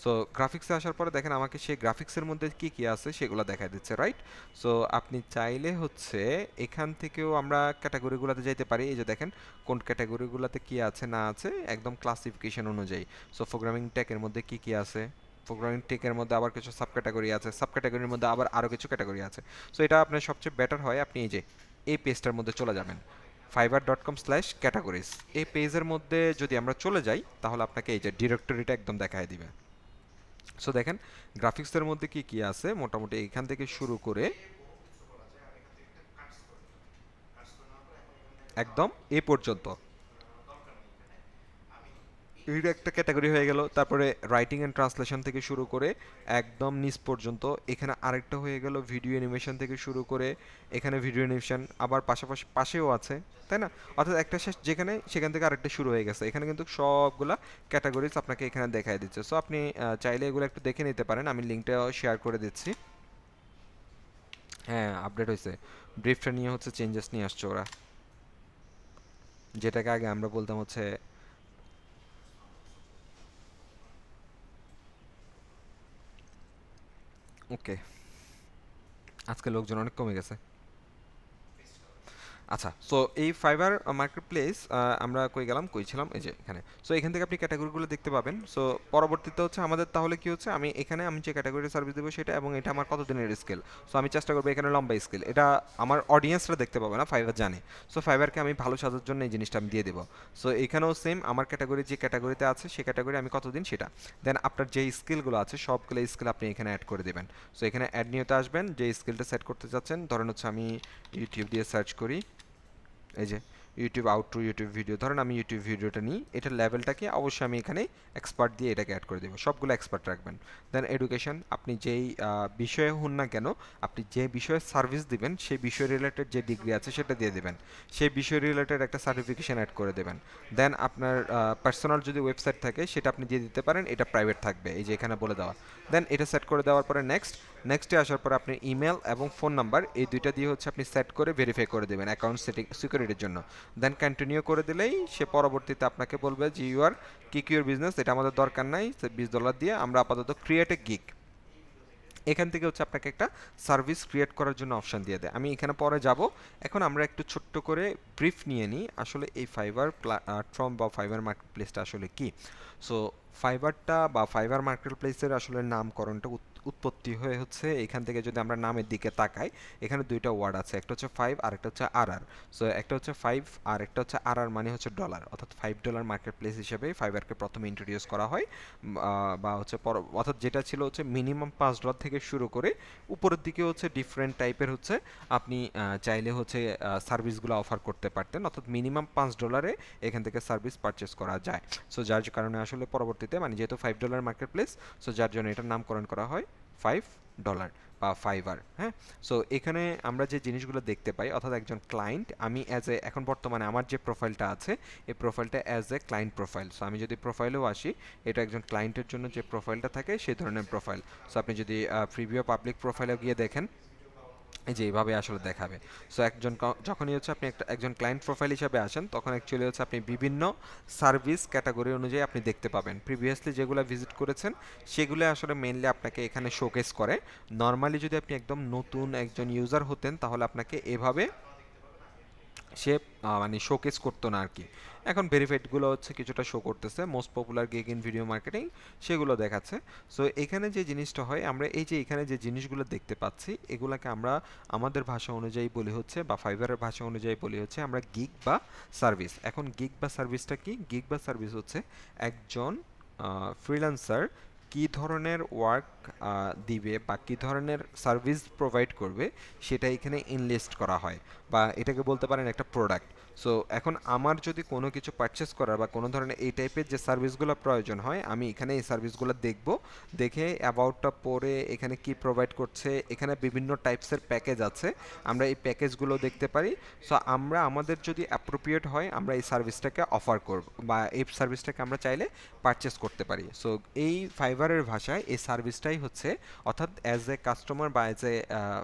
সো গ্রাফিক্সে আসার পরে দেখেন আমাকে সেই গ্রাফিক্সের মধ্যে কি কি আছে সেগুলো দেখা দিচ্ছে, রাইট? সো আপনি চাইলে হচ্ছে এখান থেকেও আমরা ক্যাটাগরিগুলোতে যাইতে পারি। এই যে দেখেন কোন ক্যাটাগরিগুলোতে কি আছে না আছে, একদম ক্লাসিফিকেশন অনুযায়ী। সো প্রোগ্রামিং টেকের মধ্যে কি কি আছে, প্রোগ্রামিং টেকের মধ্যে আবার কিছু সাব ক্যাটাগরি আছে, সাব ক্যাটাগরির মধ্যে আবার আরও কিছু ক্যাটাগরি আছে। সো এটা আপনার সবচেয়ে বেটার হয় আপনি এই যে এই পেজটার মধ্যে চলে যাবেন, fiverr.com/categories। এই পেজের মধ্যে যদি আমরা চলে যাই তাহলে আপনাকে এই যে ডিরেক্টরিটা একদম দেখায় দিবে। সো দেখেন গ্রাফিক্সের মধ্যে কি কি আছে, মোটামুটি এখান থেকে শুরু করে একদম এ পর্যন্ত, এইটা একটা ক্যাটাগরি হয়ে গেল। তারপরে রাইটিং অ্যান্ড ট্রান্সলেশন থেকে শুরু করে একদম নিচ পর্যন্ত, এখানে আরেকটা হয়ে গেল ভিডিও অ্যানিমেশন থেকে শুরু করে, এখানে ভিডিও অ্যানিমেশন আবার পাশাপাশি পাশেও আছে, তাই না? অর্থাৎ একটা শেষ যেখানে, সেখান থেকে আরেকটা শুরু হয়ে গেছে। এখানে কিন্তু সবগুলা ক্যাটাগরিজ আপনাকে এখানে দেখাই দিচ্ছে। সো আপনি চাইলে এগুলো একটু দেখে নিতে পারেন, আমি লিঙ্কটাও শেয়ার করে দিচ্ছি। হ্যাঁ, আপডেট হয়েছে, ব্রিফটা নিয়ে হচ্ছে চেঞ্জেস নিয়ে আসছে ওরা, যেটাকে আগে আমরা বলতাম হচ্ছে। ওকে, আজকে লোকজন অনেক কমে গেছে। আচ্ছা, সো এই ফাইবার মার্কেট প্লেস আমরা কই গেলাম, কই ছিলাম, এই যে এখানে। সো এখান থেকে আপনি ক্যাটাগরিগুলো দেখতে পাবেন। সো পরবর্তীতে হচ্ছে আমাদের তাহলে কি হচ্ছে, আমি এখানে আমি যে ক্যাটাগরির সার্ভিস দেবো সেটা, এবং এটা আমার কত দিনের স্কেল। সো আমি চেষ্টা করবো এখানে লম্বা স্কেল, এটা আমার অডিয়েন্সরা দেখতে পাবে না, ফাইবার জানে। সো ফাইবারকে আমি ভালো সাজার জন্য এই জিনিসটা আমি দিয়ে দেবো। সো এখানেও সেম, আমার ক্যাটাগরি যে ক্যাটাগরিতে আছে সেই ক্যাটাগরি আমি কতদিন সেটা। দেন আপনার যে স্কিলগুলো আছে সবগুলো স্কিল আপনি এখানে অ্যাড করে দেবেন। সো এখানে অ্যাড নিউতে আসবেন, যে স্কিলটা সেট করতে চাচ্ছেন, ধরেন হচ্ছে আমি ইউটিউব দিয়ে সার্চ করি, এই যে ইউটিউব আউটরো ইউটিউব ভিডিও, ধরেন আমি ইউটিউব ভিডিওটা নিই, এটার লেভেলটাকে অবশ্যই আমি এখানে এক্সপার্ট দিয়ে এটাকে অ্যাড করে দেবো, সবগুলো এক্সপার্ট রাখবেন। দেন এডুকেশন, আপনি যেই বিষয়ে হন না কেন, আপনি যে বিষয়ে সার্ভিস দিবেন সেই বিষয় রিলেটেড যে ডিগ্রি আছে সেটা দিয়ে দেবেন, সেই বিষয় রিলেটেড একটা সার্টিফিকেশন অ্যাড করে দেবেন। দেন আপনার পার্সোনাল যদি ওয়েবসাইট থাকে সেটা আপনি দিয়ে দিতে পারেন, এটা প্রাইভেট থাকবে, এই যে এখানে বলে দেওয়া। দেন এটা সেট করে দেওয়ার পরে নেক্সটে আসার পরে আপনি ইমেল এবং ফোন নাম্বার এই দুইটা দিয়ে হচ্ছে আপনি সেট করে ভেরিফাই করে দেবেন অ্যাকাউন্ট সেটিং সিকিউরিটির জন্য। দেন কন্টিনিউ করে দিলেই সে পরবর্তীতে আপনাকে বলবে যে you are kick your business, এটা আমাদের দরকার নাই, $20 দিয়ে আমরা আপাতত ক্রিয়েট এ গিগ। এখান থেকে হচ্ছে আপনাকে একটা সার্ভিস ক্রিয়েট করার জন্য অপশন দিয়ে দেয়, আমি এখানে পরে যাব। এখন আমরা একটু ছোট্ট করে ব্রিফ নিয়ে নিই আসলে এই ফাইবার প্ল্যাটফর্ম বা ফাইবার মার্কেট প্লেসটা আসলে কি। সো ফাইবারটা বা ফাইবার মার্কেট প্লেসের আসলে নামকরণটা উৎপত্তি হয়ে হচ্ছে এখান থেকে, যদি আমরা নামের দিকে তাকাই এখানে দুইটা ওয়ার্ড আছে, একটা হচ্ছে ফাইভ আর একটা হচ্ছে আর আর। সো একটা হচ্ছে ফাইভ আর একটা হচ্ছে আর আর, মানে হচ্ছে ডলার, অর্থাৎ $5 মার্কেট প্লেস হিসেবে ফাইবারকে প্রথমে ইন্ট্রোডিউস করা হয়। বা হচ্ছে অর্থাৎ যেটা ছিল হচ্ছে মিনিমাম $5 থেকে শুরু করে উপরের দিকে হচ্ছে ডিফারেন্ট টাইপের হচ্ছে আপনি চাইলে হচ্ছে সার্ভিসগুলো অফার করতে পারতেন, অর্থাৎ মিনিমাম $5 এখান থেকে সার্ভিস পারচেস করা যায়। সো যার কারণে আসলে পরবর্তীতে মানে যেহেতু $5 মার্কেট প্লেস, সো যার জন্য এটার নামকরণ করা হয় $5 বা ফাইবার। হ্যাঁ, সো এখানে আমরা যে জিনিসগুলো দেখতে পাই, অর্থাৎ একজন ক্লায়েন্ট, আমি অ্যাজ এ এখন বর্তমানে আমার যে প্রোফাইলটা আছে এই প্রোফাইলটা as a client profile. So আমি যদি প্রোফাইলেও আসি, এটা একজন ক্লায়েন্টের জন্য যে প্রোফাইলটা থাকে সেই ধরনের প্রোফাইল। সো আপনি যদি প্রিভিউ পাবলিক প্রোফাইলে গিয়ে দেখেন, এই যে এইভাবে আসলে দেখাবে। সো যখনই হচ্ছে আপনি একজন ক্লায়েন্ট প্রোফাইল হিসাবে আসেন, তখন অ্যাকচুয়ালি হচ্ছে আপনি বিভিন্ন সার্ভিস ক্যাটাগরি অনুযায়ী আপনি দেখতে পাবেন, প্রিভিয়াসলি যেগুলো ভিজিট করেছেন সেগুলো আসলে মেইনলি আপনাকে এখানে শোকেস করে। নর্মালি যদি আপনি একদম নতুন একজন ইউজার হতেন তাহলে আপনাকে এভাবে সে মানে শোকেস করতো না আর কি। এখন ভেরিফাইডগুলো হচ্ছে কিছুটা শো করতেছে, most popular gig in video marketing সেগুলো দেখাচ্ছে। সো এখানে যে জিনিসটা হয়, আমরা এই যে এখানে যে জিনিসগুলো দেখতে পাচ্ছি এগুলাকে আমরা আমাদের ভাষা অনুযায়ী বলি হচ্ছে, বা ফাইবারের ভাষা অনুযায়ী বলি হচ্ছে আমরা গিগ বা সার্ভিস। এখন গিগ বা সার্ভিসটা কি? গিগ বা সার্ভিস হচ্ছে একজন ফ্রিল্যান্সার কী ধরনের ওয়ার্ক দিবে বা কী ধরনের সার্ভিস প্রোভাইড করবে সেটা এখানে ইনলিস্ট করা হয়, বা এটাকে বলতে পারেন একটা প্রোডাক্ট। সো এখন আমার যদি কোনো কিছু পারচেস করার বা কোনো ধরনের এই টাইপের যে সার্ভিসগুলো প্রয়োজন হয়, আমি এখানে এই সার্ভিসগুলো দেখব, দেখে অ্যাবাউটটা পড়ে এখানে কি প্রোভাইড করছে, এখানে বিভিন্ন টাইপসের প্যাকেজ আছে, আমরা এই প্যাকেজগুলো দেখতে পারি। সো আমরা আমাদের যদি অ্যাপ্রোপ্রিয়েট হয় আমরা এই সার্ভিসটাকে অফার করব, বা এই সার্ভিসটাকে আমরা চাইলে পারচেস করতে পারি। সো এই ফাইবারের ভাষায় এই সার্ভিসটাই হচ্ছে, অর্থাৎ অ্যাজ এ কাস্টমার বা অ্যাজ এ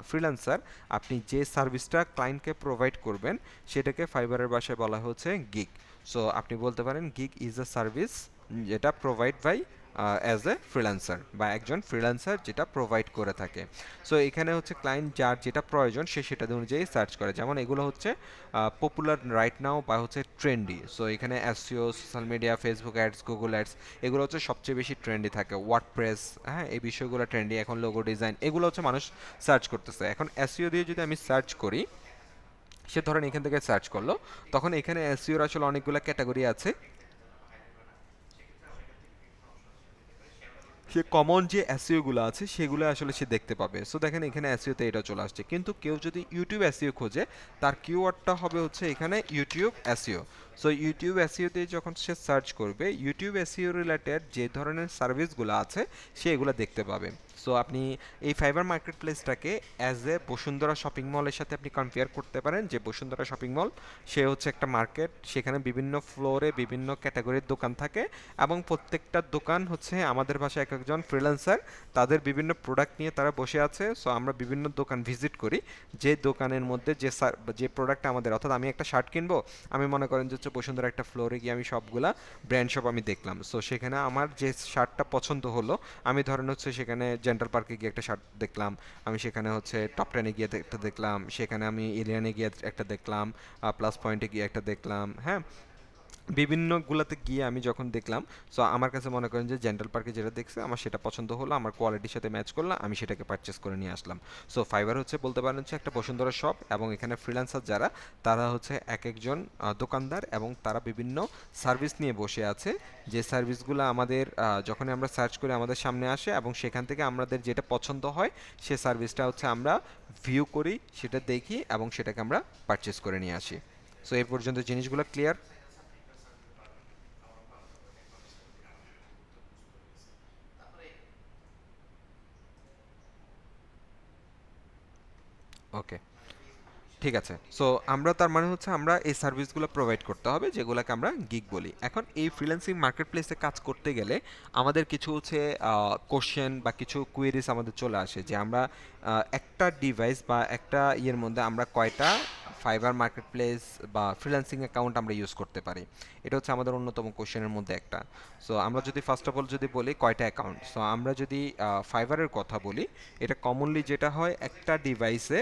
ফ্রিল্যান্সার আপনি যে সার্ভিসটা ক্লায়েন্টকে প্রোভাইড করবেন সেটাকে ফাইবারের ভাষায় বলা হচ্ছে গিগ। সো আপনি বলতে পারেন গিগ ইজ আ সার্ভিস যেটা provide by as a freelancer, বা একজন ফ্রিল্যান্সার যেটা প্রোভাইড করে থাকে। সো এখানে হচ্ছে ক্লায়েন্ট যার যেটা প্রয়োজন সে সেটা অনুযায়ী সার্চ করে, যেমন এগুলো হচ্ছে পপুলার রাইট নাও বা হচ্ছে ট্রেন্ডি। সো এখানে SEO, social media, Facebook ads, Google ads, এগুলো হচ্ছে সবচেয়ে বেশি ট্রেন্ডি থাকে। ওয়ার্ডপ্রেস, হ্যাঁ, এই বিষয়গুলো ট্রেন্ডি, এখন লোগো ডিজাইন, এগুলো হচ্ছে মানুষ সার্চ করতেছে। এখন এসইও দিয়ে যদি আমি সার্চ করি, সে ধরেন এখান থেকে সার্চ করলো, তখন এখানে এসইওর আসলে অনেকগুলো ক্যাটাগরি আছে, সে কমন যে এসইওগুলো আছে সেগুলো আসলে সে দেখতে পাবে। সো দেখেন এখানে এসইওতে এটা চলে আসছে, কিন্তু কেউ যদি ইউটিউব এসইও খোঁজে তার কিওয়ার্ডটা হবে হচ্ছে এখানে ইউটিউব এসইও। সো ইউটিউব এসইওতে যখন সে সার্চ করবে, ইউটিউব এসইও রিলেটেড যে ধরনের সার্ভিসগুলো আছে সে এগুলো দেখতে পাবে। সো আপনি এই ফাইবার মার্কেট প্লেসটাকে অ্যাজ এ বসুন্ধরা শপিং মলের সাথে আপনি কম্পেয়ার করতে পারেন, যে বসুন্ধরা শপিং মল সে হচ্ছে একটা মার্কেট, সেখানে বিভিন্ন ফ্লোরে বিভিন্ন ক্যাটাগরির দোকান থাকে, এবং প্রত্যেকটা দোকান হচ্ছে আমাদের ভাষায় এক একজন ফ্রিল্যান্সার, তাদের বিভিন্ন প্রোডাক্ট নিয়ে তারা বসে আছে। সো আমরা বিভিন্ন দোকান ভিজিট করি, যে দোকানের মধ্যে যে প্রোডাক্ট আমাদের, অর্থাৎ আমি একটা শার্ট কিনবো, আমি মনে করেন যে হচ্ছে বসুন্ধরা একটা ফ্লোরে গিয়ে আমি সবগুলা ব্র্যান্ড শপ আমি দেখলাম। সো সেখানে আমার যে শার্টটা পছন্দ হলো, আমি ধরেন হচ্ছে সেখানে জেন্টাল পার্কে গিয়ে একটা শার্ট দেখলাম, আমি সেখানে হচ্ছে টপ টেনে গিয়ে একটা দেখলাম, সেখানে আমি এলিয়ানে গিয়ে একটা দেখলাম, প্লাস পয়েন্টে গিয়ে একটা দেখলাম, হ্যাঁ, বিভিন্নগুলাতে গিয়ে আমি যখন দেখলাম, সো আমার কাছে মনে করেন যে জেন্টাল পার্কে যেটা দেখছে আমার সেটা পছন্দ হলো, আমার কোয়ালিটির সাথে ম্যাচ করলো, আমি সেটাকে পারচেস করে নিয়ে আসলাম। সো ফাইবার হচ্ছে বলতে পারেন হচ্ছে একটা বসুন্ধরা শপ, এবং এখানে ফ্রিল্যান্সার যারা, তারা হচ্ছে এক একজন দোকানদার, এবং তারা বিভিন্ন সার্ভিস নিয়ে বসে আছে, যে সার্ভিসগুলো আমাদের যখনই আমরা সার্চ করি আমাদের সামনে আসে, এবং সেখান থেকে আমাদের যেটা পছন্দ হয় সে সার্ভিসটা হচ্ছে আমরা ভিউ করি, সেটা দেখি, এবং সেটাকে আমরা পারচেস করে নিয়ে আসি। সো এই পর্যন্ত জিনিসগুলো ক্লিয়ার? ওকে, ঠিক আছে। সো আমরা তার মানে হচ্ছে আমরা এই সার্ভিসগুলো প্রোভাইড করতে হবে যেগুলোকে আমরা গিগ বলি। এখন এই ফ্রিল্যান্সিং মার্কেট প্লেসে কাজ করতে গেলে আমাদের কিছু হচ্ছে কোশ্চেন বা কিছু কুয়েরিজ আমাদের চলে আসে, যে আমরা একটা ডিভাইস বা একটা ইয়ের মধ্যে আমরা কয়টা ফাইবার মার্কেট প্লেস বা ফ্রিল্যান্সিং অ্যাকাউন্ট আমরা ইউজ করতে পারি। এটা হচ্ছে আমাদের অন্যতম কোশ্চেনের মধ্যে একটা। সো আমরা যদি ফার্স্ট অফ অল যদি বলি কয়টা অ্যাকাউন্ট, সো আমরা যদি ফাইবারের কথা বলি, এটা কমনলি যেটা হয়, একটা ডিভাইসে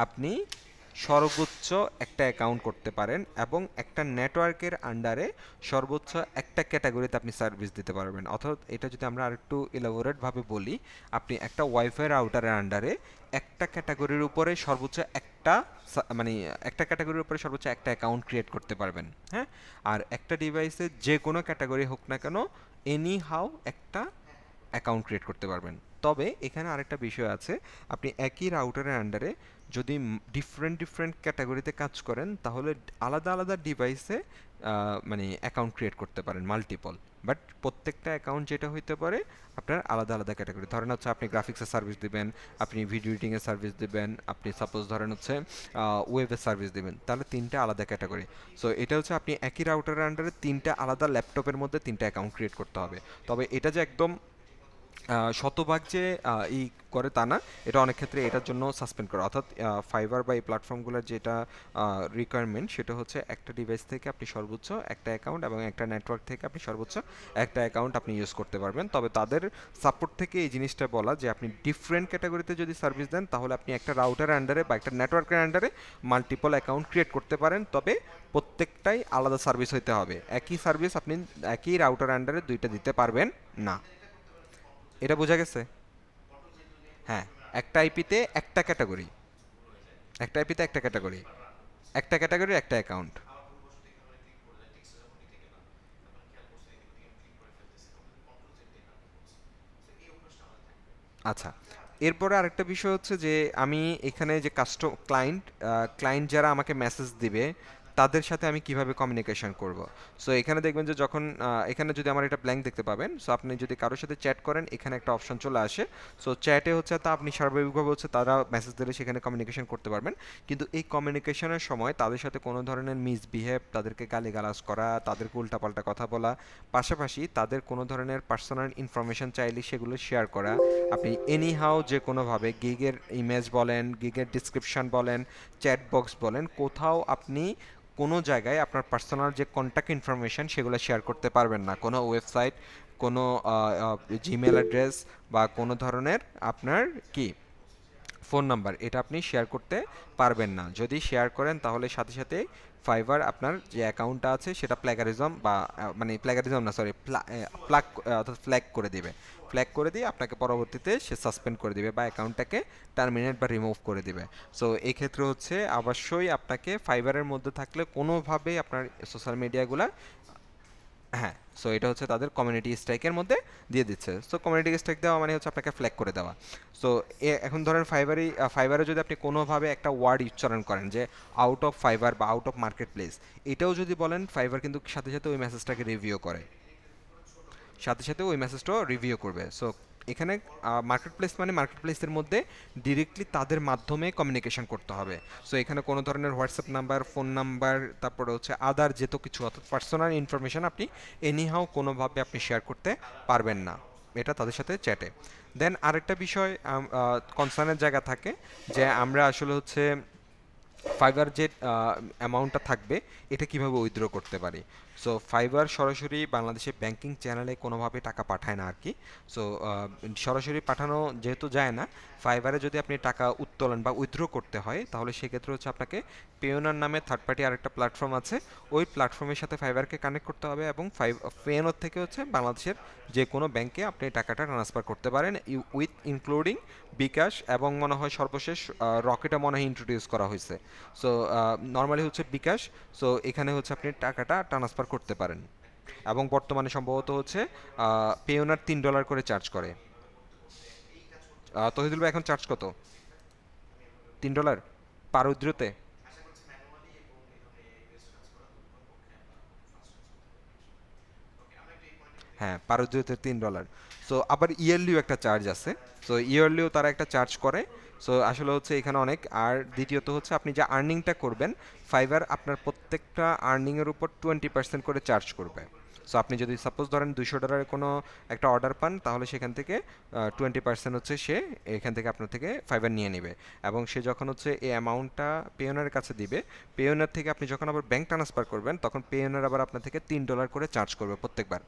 আপনি সর্বোচ্চ একটা অ্যাকাউন্ট করতে পারেন, এবং একটা নেটওয়ার্কের আন্ডারে সর্বোচ্চ একটা ক্যাটাগরিতে আপনি সার্ভিস দিতে পারবেন। অর্থাৎ এটা যদি আমরা আরেকটু ইলাবোরেটভাবে বলি, আপনি একটা ওয়াইফাই রাউটারের আন্ডারে একটা ক্যাটাগরির উপরে সর্বোচ্চ একটা মানে একটা ক্যাটাগরির উপরে সর্বোচ্চ একটা অ্যাকাউন্ট ক্রিয়েট করতে পারবেন, হ্যাঁ। আর একটা ডিভাইসে যে কোনো ক্যাটাগরি হোক না কেন, এনি হাউ একটা অ্যাকাউন্ট ক্রিয়েট করতে পারবেন। তবে এখানে আরেকটা বিষয় আছে, আপনি একই রাউটারের আন্ডারে যদি ডিফারেন্ট ডিফারেন্ট ক্যাটাগরিতে কাজ করেন, তাহলে আলাদা আলাদা ডিভাইসে মানে অ্যাকাউন্ট ক্রিয়েট করতে পারেন মাল্টিপল। বাট প্রত্যেকটা অ্যাকাউন্ট যেটা হইতে পারে আপনার আলাদা আলাদা ক্যাটাগরি। ধরেন হচ্ছে আপনি গ্রাফিক্সের সার্ভিস দিবেন, আপনি ভিডিও এডিটিংয়ের সার্ভিস দিবেন, আপনি সাপোজ ধরেন হচ্ছে ওয়েবের সার্ভিস দিবেন, তাহলে তিনটা আলাদা ক্যাটাগরি। সো এটা হচ্ছে আপনি একই রাউটারের আন্ডারে তিনটা আলাদা ল্যাপটপের মধ্যে তিনটা অ্যাকাউন্ট ক্রিয়েট করতে হবে। তবে এটা যে একদম শতভাগ যে ই করে তা না, এটা অনেক ক্ষেত্রে এটার জন্য সাসপেন্ড করে। অর্থাৎ ফাইবার বা এই প্ল্যাটফর্মগুলোর যেটা রিকোয়ারমেন্ট, সেটা হচ্ছে একটা ডিভাইস থেকে আপনি সর্বোচ্চ একটা অ্যাকাউন্ট, এবং একটা নেটওয়ার্ক থেকে আপনি সর্বোচ্চ একটা অ্যাকাউন্ট আপনি ইউজ করতে পারবেন। তবে তাদের সাপোর্ট থেকে এই জিনিসটা বলা, যে আপনি ডিফারেন্ট ক্যাটাগরিতে যদি সার্ভিস দেন, তাহলে আপনি একটা রাউটারের আন্ডারে বা একটা নেটওয়ার্কের আন্ডারে মাল্টিপল অ্যাকাউন্ট ক্রিয়েট করতে পারেন, তবে প্রত্যেকটাই আলাদা সার্ভিস হইতে হবে। একই সার্ভিস আপনি একই রাউটার আন্ডারে দুইটা দিতে পারবেন না। এটা বোঝা গেছে? হ্যাঁ, একটা আইপিতে একটা ক্যাটাগরি, একটা আইপিতে একটা ক্যাটাগরি, একটা ক্যাটাগরির একটা অ্যাকাউন্ট। আচ্ছা, এরপরে আরেকটা বিষয় হচ্ছে যে আমি এখানে যে ক্লায়েন্ট যারা আমাকে মেসেজ দিবে, তাদের সাথে আমি কিভাবে কমিউনিকেশন করব। সো এখানে দেখবেন যে যখন এখানে যদি আমার এটা ব্ল্যাঙ্ক দেখতে পাবেন, সো আপনি যদি কারোর সাথে চ্যাট করেন, এখানে একটা অপশন চলে আসে। সো চ্যাটে হচ্ছে তা আপনি স্বাভাবিকভাবে হচ্ছে তারা মেসেজ দিলে সেখানে কমিউনিকেশন করতে পারবেন। কিন্তু এই কমিউনিকেশনের সময় তাদের সাথে কোনো ধরনের মিসবিহেভ, তাদেরকে গালিগালাজ করা, তাদেরকে উল্টাপাল্টা কথা বলা, পাশাপাশি তাদের কোনো ধরনের পার্সোনাল ইনফরমেশন চাইলে সেগুলো শেয়ার করা, আপনি এনি হাউ যে কোনোভাবে গিগের ইমেজ বলেন, গিগের ডিসক্রিপশন বলেন, চ্যাট বক্স বলেন, কোথাও আপনি কোনো জায়গায় আপনার পার্সোনাল যে কন্ট্যাক্ট ইনফরমেশন সেগুলো শেয়ার করতে পারবেন না। কোনো ওয়েবসাইট, কোনো জিমেল অ্যাড্রেস, বা কোনো ধরনের আপনার কি ফোন নাম্বার, এটা আপনি শেয়ার করতে পারবেন না। যদি শেয়ার করেন তাহলে সাথে সাথে ফাইবার আপনার যে অ্যাকাউন্টটা আছে সেটা প্ল্যাগারিজম বা মানে প্ল্যাগারিজম না, সরি, অর্থাৎ ফ্ল্যাগ করে দিবে। ফ্ল্যাগ করে দিয়ে আপনাকে পরবর্তীতে সে সাসপেন্ড করে দিবে, বা অ্যাকাউন্টটাকে টার্মিনেট বা রিমুভ করে দিবে। সো এই ক্ষেত্রে হচ্ছে অবশ্যই আপনাকে ফাইবারের মধ্যে থাকলে কোনোভাবেই আপনার সোশ্যাল মিডিয়াগুলা, হ্যাঁ, সো এটা হচ্ছে তাদের কমিউনিটি স্ট্রাইকের মধ্যে দিয়ে দিচ্ছে। সো কমিউনিটি স্ট্রাইক দেওয়া মানে হচ্ছে আপনাকে ফ্ল্যাগ করে দেওয়া। সো এখন ধরেন ফাইবারে যদি আপনি কোনোভাবে একটা ওয়ার্ড উচ্চারণ করেন, যে আউট অফ ফাইবার বা আউট অফ মার্কেট প্লেস, এটাও যদি বলেন, ফাইবার কিন্তু সাথে সাথে ওই মেসেজটাকে রিভিউ করে, সাথে সাথে ওই মেসেজটাও রিভিউ করবে। সো এখানে মার্কেট প্লেস মানে মার্কেট প্লেসের মধ্যে ডিরেক্টলি তাদের মাধ্যমে কমিউনিকেশন করতে হবে। সো এখানে কোনো ধরনের হোয়াটসঅ্যাপ নাম্বার, ফোন নাম্বার, তারপরে হচ্ছে আদার যেত কিছু, অর্থাৎ পার্সোনাল ইনফরমেশন আপনি এনিহাও কোনোভাবে আপনি শেয়ার করতে পারবেন না, এটা তাদের সাথে চ্যাটে। দেন আরেকটা বিষয় কনসার্নের জায়গা থাকে, যে আমরা আসলে হচ্ছে ফাইবার যে অ্যামাউন্টটা থাকবে এটা কিভাবে উইথড্র করতে পারি। সো ফাইবার সরাসরি বাংলাদেশে ব্যাংকিং চ্যানেলে কোনোভাবে টাকা পাঠায় না আর কি। সো সরাসরি পাঠানো যেহেতু যায় না, ফাইবারে যদি আপনি টাকা উত্তোলন বা উইথড্র করতে হয় তাহলে সেক্ষেত্রে হচ্ছে আপনাকে পেওনার নামে থার্ড পার্টি আরেকটা প্ল্যাটফর্ম আছে, ওই প্ল্যাটফর্মের সাথে ফাইবারকে কানেক্ট করতে হবে এবং পেওনার থেকে হচ্ছে বাংলাদেশের যে কোনো ব্যাংকে আপনি টাকাটা ট্রান্সফার করতে পারেন উইথ ইনক্লুডিং বিকাশ, এবং মনে হয় সর্বশেষ রকেটে মনে হয় ইন্ট্রোডিউস করা হয়েছে। সো নর্মালি হচ্ছে বিকাশ। সো এখানে হচ্ছে আপনি টাকাটা ট্রান্সফার করতে পারেন, এবং বর্তমানে সম্ভবত হচ্ছে পেওনার $3 করে চার্জ করে। তহিদুল ভাই এখন চার্জ কত? $3 পার উইথড্রোতে? হ্যাঁ, পার উইথড্রোতে $3। সো আবার ইয়ারলিও একটা চার্জ আছে। সো ইয়ারলিও তারা একটা চার্জ করে। সো আসলে হচ্ছে এখানে অনেক, আর দ্বিতীয়ত হচ্ছে আপনি যে আর্নিংটা করবেন, ফাইবার আপনার প্রত্যেকটা আর্নিংয়ের উপর 20% করে চার্জ করবে। সো আপনি যদি সাপোজ ধরেন $200 কোনো একটা অর্ডার পান, তাহলে সেখান থেকে 20% হচ্ছে সে এখান থেকে আপনার থেকে ফাইবার নিয়ে নেবে, এবং সে যখন হচ্ছে এই অ্যামাউন্টটা পেওনারের কাছে দিবে, পেওনার থেকে আপনি যখন আবার ব্যাংক ট্রান্সফার করবেন, তখন পেওনার আবার আপনার থেকে $3 করে চার্জ করবে প্রত্যেকবার।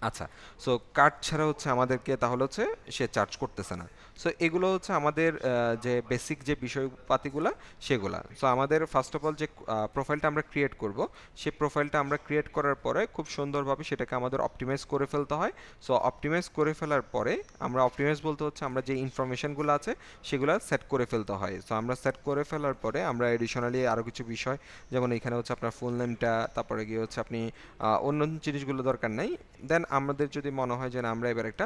আচ্ছা, সো কার্ড ছাড়া হচ্ছে আমাদেরকে তাহলে হচ্ছে সে চার্জ করতেছে না। সো এগুলো হচ্ছে আমাদের যে বেসিক যে বিষয়পাতিগুলো সেগুলা। সো আমাদের ফার্স্ট অফ অল যে প্রোফাইলটা আমরা ক্রিয়েট করব, সেই প্রোফাইলটা আমরা ক্রিয়েট করার পরে খুব সুন্দরভাবে সেটাকে আমাদের অপটিমাইজ করে ফেলতে হয়। সো অপটিমাইজ করে ফেলার পরে আমরা অপটিমাইজ বলতে হচ্ছে আমরা যে ইনফরমেশনগুলো আছে সেগুলো সেট করে ফেলতে হয়। সো আমরা সেট করে ফেলার পরে আমরা এডিশনালি আরও কিছু বিষয়, যেমন এখানে হচ্ছে আপনার ফুল নেমটা, তারপরে গিয়ে হচ্ছে আপনি অন্য জিনিসগুলো দরকার নাই। দেন আমাদের যদি মনে হয় যে না আমরা এবার একটা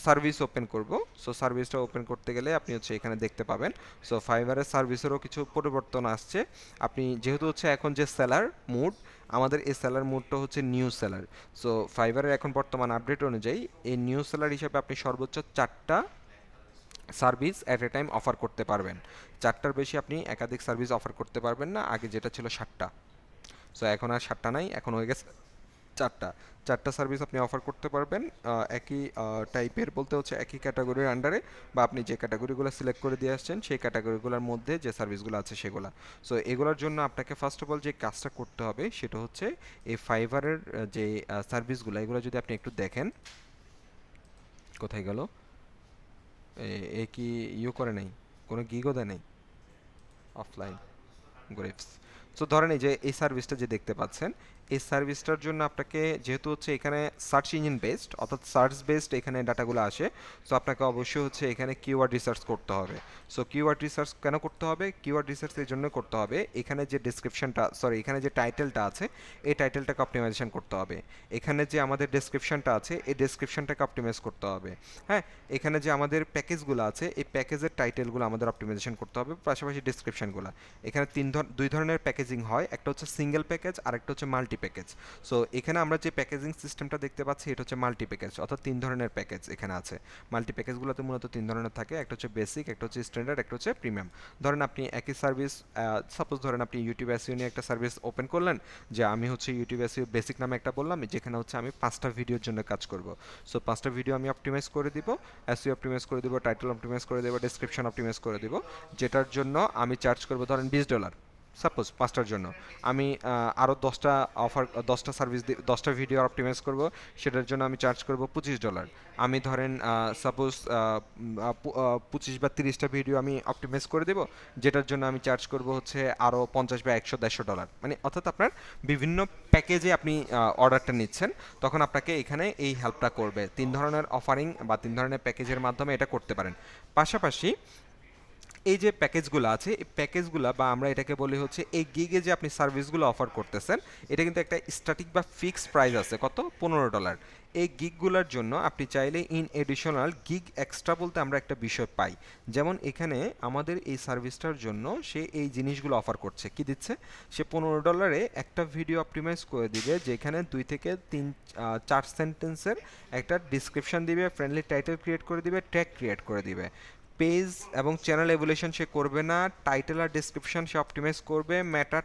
সার্ভিস ওপেন করব, সো সার্ভিসটা ওপেন করতে গেলে আপনি হচ্ছে এখানে দেখতে পাবেন। সো ফাইবারের সার্ভিসেরও কিছু পরিবর্তন আসছে। আপনি যেহেতু হচ্ছে এখন যে সেলার মুড, আমাদের এই সেলার মুডটা হচ্ছে নিউ সেলার। সো ফাইবারের এখন বর্তমান আপডেট অনুযায়ী এই নিউ সেলার হিসেবে আপনি সর্বোচ্চ 4টা service at a time offer করতে পারবেন। 4টার বেশি আপনি একাধিক সার্ভিস অফার করতে পারবেন না, আগে যেটা ছিল 7টা। সো এখন আর 7টা নাই, এখন হয়ে গেছে 4টা। 4টা সার্ভিস আপনি অফার করতে পারবেন একই টাইপের, বলতে হচ্ছে একই ক্যাটাগরির আন্ডারে, বা আপনি যে ক্যাটাগরিগুলো সিলেক্ট করে দিয়ে আসছেন সেই ক্যাটাগরিগুলোর মধ্যে যে সার্ভিসগুলো আছে সেগুলো। সো এগুলোর জন্য আপনাকে ফার্স্ট অফ অল যে কাজটা করতে হবে সেটা হচ্ছে এই ফাইবারের যে সার্ভিসগুলো, এগুলো যদি আপনি একটু দেখেন। কোথায় গেল? এ কি করে নাই? কোনো গিগও দেয় নাই? Offline grapes. সো ধরেন এই যে এই সার্ভিসটা যে দেখতে পাচ্ছেন, এই সার্ভিসটার জন্য আপনাকে, যেহেতু হচ্ছে এখানে সার্চ ইঞ্জিন বেসড, অর্থাৎ সার্চ বেসড এখানে ডাটাগুলো আসে, সো আপনাকে অবশ্যই হচ্ছে এখানে কিওয়ার্ড রিসার্চ করতে হবে। সো কিওয়ার্ড রিসার্চ কেন করতে হবে? কিওয়ার্ড রিসার্চ এই জন্য করতে হবে, এখানে যে ডেসক্রিপশনটা, সরি এখানে যে টাইটেলটা আছে, এই টাইটেলটাকে অপটিমাইজেশন করতে হবে। এখানে যে আমাদের ডেসক্রিপশনটা আছে, এই ডেসক্রিপশনটাকে অপটিমাইজ করতে হবে। হ্যাঁ, এখানে যে আমাদের প্যাকেজগুলো আছে, এই প্যাকেজের টাইটেলগুলো আমাদের অপটিমাইজেশন করতে হবে, পাশাপাশি ডেসক্রিপশনগুলো। এখানে দুই ধরনের প্যাকেজিং হয়, একটা হচ্ছে সিঙ্গেল প্যাকেজ আর একটা হচ্ছে মাল্টি প্যাকেজ। সো এখানে আমরা যে প্যাকেজিং সিস্টেমটা দেখতে পাচ্ছি এটা হচ্ছে মাল্টি প্যাকেজ, অর্থাৎ 3 ধরনের প্যাকেজ এখানে আছে। মাল্টি প্যাকেজগুলোতে মূলত 3 ধরনের থাকে, একটা হচ্ছে বেসিক, একটা হচ্ছে স্ট্যান্ডার্ড, একটা হচ্ছে প্রিমিয়াম। ধরেন আপনি একই সার্ভিস, সাপোজ ধরেন আপনি ইউটিউব এসইও নিয়ে একটা সার্ভিস ওপেন করলেন, যে আমি হচ্ছে ইউটিউব এসইও বেসিক নামে একটা বললাম, যেখানে হচ্ছে আমি 5টা ভিডিওর জন্য কাজ করব। সো 5টা ভিডিও আমি অপটিমাইজ করে দিব, এসইও অপটিমাইজ করে দিব, টাইটেল অপটিমাইজ করে দেবো, ডেসক্রিপশন অপটিমাইজ করে দিব, যেটার জন্য আমি চার্জ করবো ধরেন $20। সাপোজ 5টার জন্য আমি আরও 10টা অফার, 10টা সার্ভিস, 10টা ভিডিও অপটিমাইজ করব, সেটার জন্য আমি চার্জ করব $25। আমি ধরেন সাপোজ 25 বা 30টা ভিডিও আমি অপটিমাইজ করে দেব, যেটার জন্য আমি চার্জ করব হচ্ছে আরও 50 বা 100, $150। মানে অর্থাৎ আপনার বিভিন্ন প্যাকেজে আপনি অর্ডারটা নিচ্ছেন, তখন আপনাকে এখানে এই হেল্পটা করবে। 3 ধরনের অফারিং বা 3 ধরনের প্যাকেজের মাধ্যমে এটা করতে পারেন। পাশাপাশি এই যে প্যাকেজগুলো আছে, এই প্যাকেজগুলো বা আমরা এটাকে বলি হচ্ছে এই গিগে যে আপনি সার্ভিসগুলো অফার করতেছেন, এটা কিন্তু একটা স্ট্যাটিক বা ফিক্সড প্রাইস আছে, কত? $15। এই গিগগুলোর জন্য আপনি চাইলে ইন এডিশনাল গিগ এক্সট্রা বলতে আমরা একটা বিষয় পাই। যেমন এখানে আমাদের এই সার্ভিসটার জন্য সে এই জিনিসগুলো অফার করছে, কি দিচ্ছে? সে $15 একটা ভিডিও অপটিমাইজ করে দিবে, যেখানে 2 থেকে 4 সেন্টেন্সের একটা ডিসক্রিপশন দিবে, ফ্রেন্ডলি টাইটেল ক্রিয়েট করে দিবে, ট্যাগ ক্রিয়েট করে দিবে। পেজ এবং চ্যানেল এভুলেশন সে করবে না, টাইটেল আর ডেসক্রিপশন সে অপটিমাইজ করবে, মেটা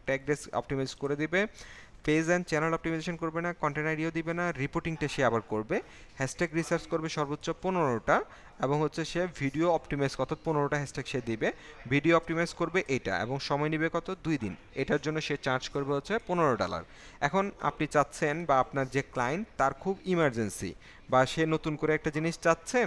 ট্যাগ অপটিমাইজ করে দিবে, পেজ অ্যান্ড চ্যানেল অপটিমাইজেশন করবে না, কন্টেন্ট আইডিও দিবে না, রিপোর্টিংটা সে আবার করবে, হ্যাশট্যাগ রিসার্চ করবে সর্বোচ্চ 15টা, এবং হচ্ছে সে ভিডিও অপটিমাইজ কত 15টা হ্যাশট্যাগ সে দিবে, ভিডিও অপটিমাইজ করবে এটা, এবং সময় নেবে কত 2 দিন। এটার জন্য সে চার্জ করবে হচ্ছে $15। এখন আপনি চাচ্ছেন বা আপনার যে ক্লায়েন্ট তার খুব ইমার্জেন্সি বা সে নতুন করে একটা জিনিস চাচ্ছে,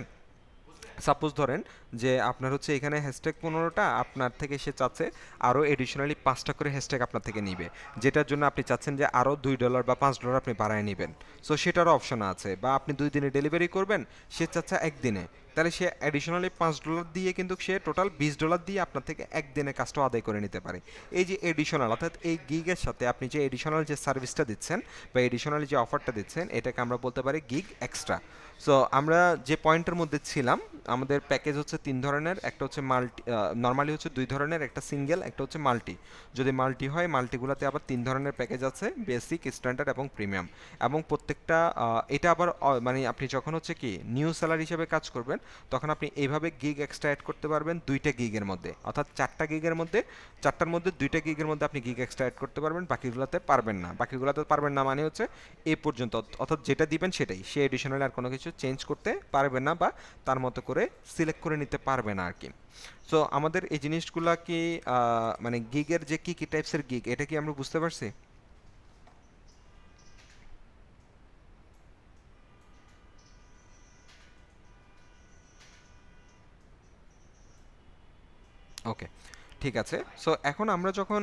সাপোজ ধরেন যে আপনার হচ্ছে এখানে হ্যাশট্যাগ 15টা, আপনার থেকে সে চাচ্ছে আরও এডিশনালি 5টা করে হ্যাশট্যাগ আপনার থেকে নিবে, যেটার জন্য আপনি চাচ্ছেন যে আরও $2 বা $5 আপনি বাড়ায় নেবেন। সো সেটারও অপশন আছে, বা আপনি 2 দিনে ডেলিভারি করবেন, সে চাচ্ছে একদিনে, তাহলে সে অ্যাডিশনালি $5 দিয়ে কিন্তু সে টোটাল $20 দিয়ে আপনার থেকে একদিনে কাজটা আদায় করে নিতে পারে। এই যে এডিশনাল, অর্থাৎ এই গিগের সাথে আপনি যে এডিশনাল যে সার্ভিসটা দিচ্ছেন বা এডিশনাল যে অফারটা দিচ্ছেন, এটাকে আমরা বলতে পারি গিগ এক্সট্রা। সো আমরা যে পয়েন্টের মধ্যে ছিলাম, আমাদের প্যাকেজ হচ্ছে 3 ধরনের, একটা হচ্ছে মাল্টি, নর্মালি হচ্ছে 2 ধরনের, একটা সিঙ্গেল, একটা হচ্ছে মাল্টি। যদি মাল্টি হয়, মাল্টিগুলোতে আবার 3 ধরনের প্যাকেজ আছে, বেসিক, স্ট্যান্ডার্ড এবং প্রিমিয়াম। এবং প্রত্যেকটা এটা আবার মানে আপনি যখন হচ্ছে কি নিউ সেলার হিসেবে কাজ করবেন, তখন আপনি এইভাবে গিগ এক্সট্রা অ্যাড করতে পারবেন 2টা গিগের মধ্যে, অর্থাৎ 4টা গিগের মধ্যে, 4টার মধ্যে 2টা গিগের মধ্যে আপনি গিগ এক্সট্রা অ্যাড করতে পারবেন, বাকিগুলোতে পারবেন না। বাকিগুলোতে পারবেন না মানে হচ্ছে এই পর্যন্ত, অর্থাৎ যেটা দিবেন সেটাই, সে এডিশনাল আর কোনো কিছু চেঞ্জ করতে পারবে না বা তার মতো করে সিলেক্ট করে নিতে পারবে না আর কি। সো আমাদের এই জিনিসগুলা কি মানে গিগের যে কি কি টাইপসের গিগ, এটা কি আমরা বুঝতে পারছি? ওকে, ঠিক আছে। সো এখন আমরা যখন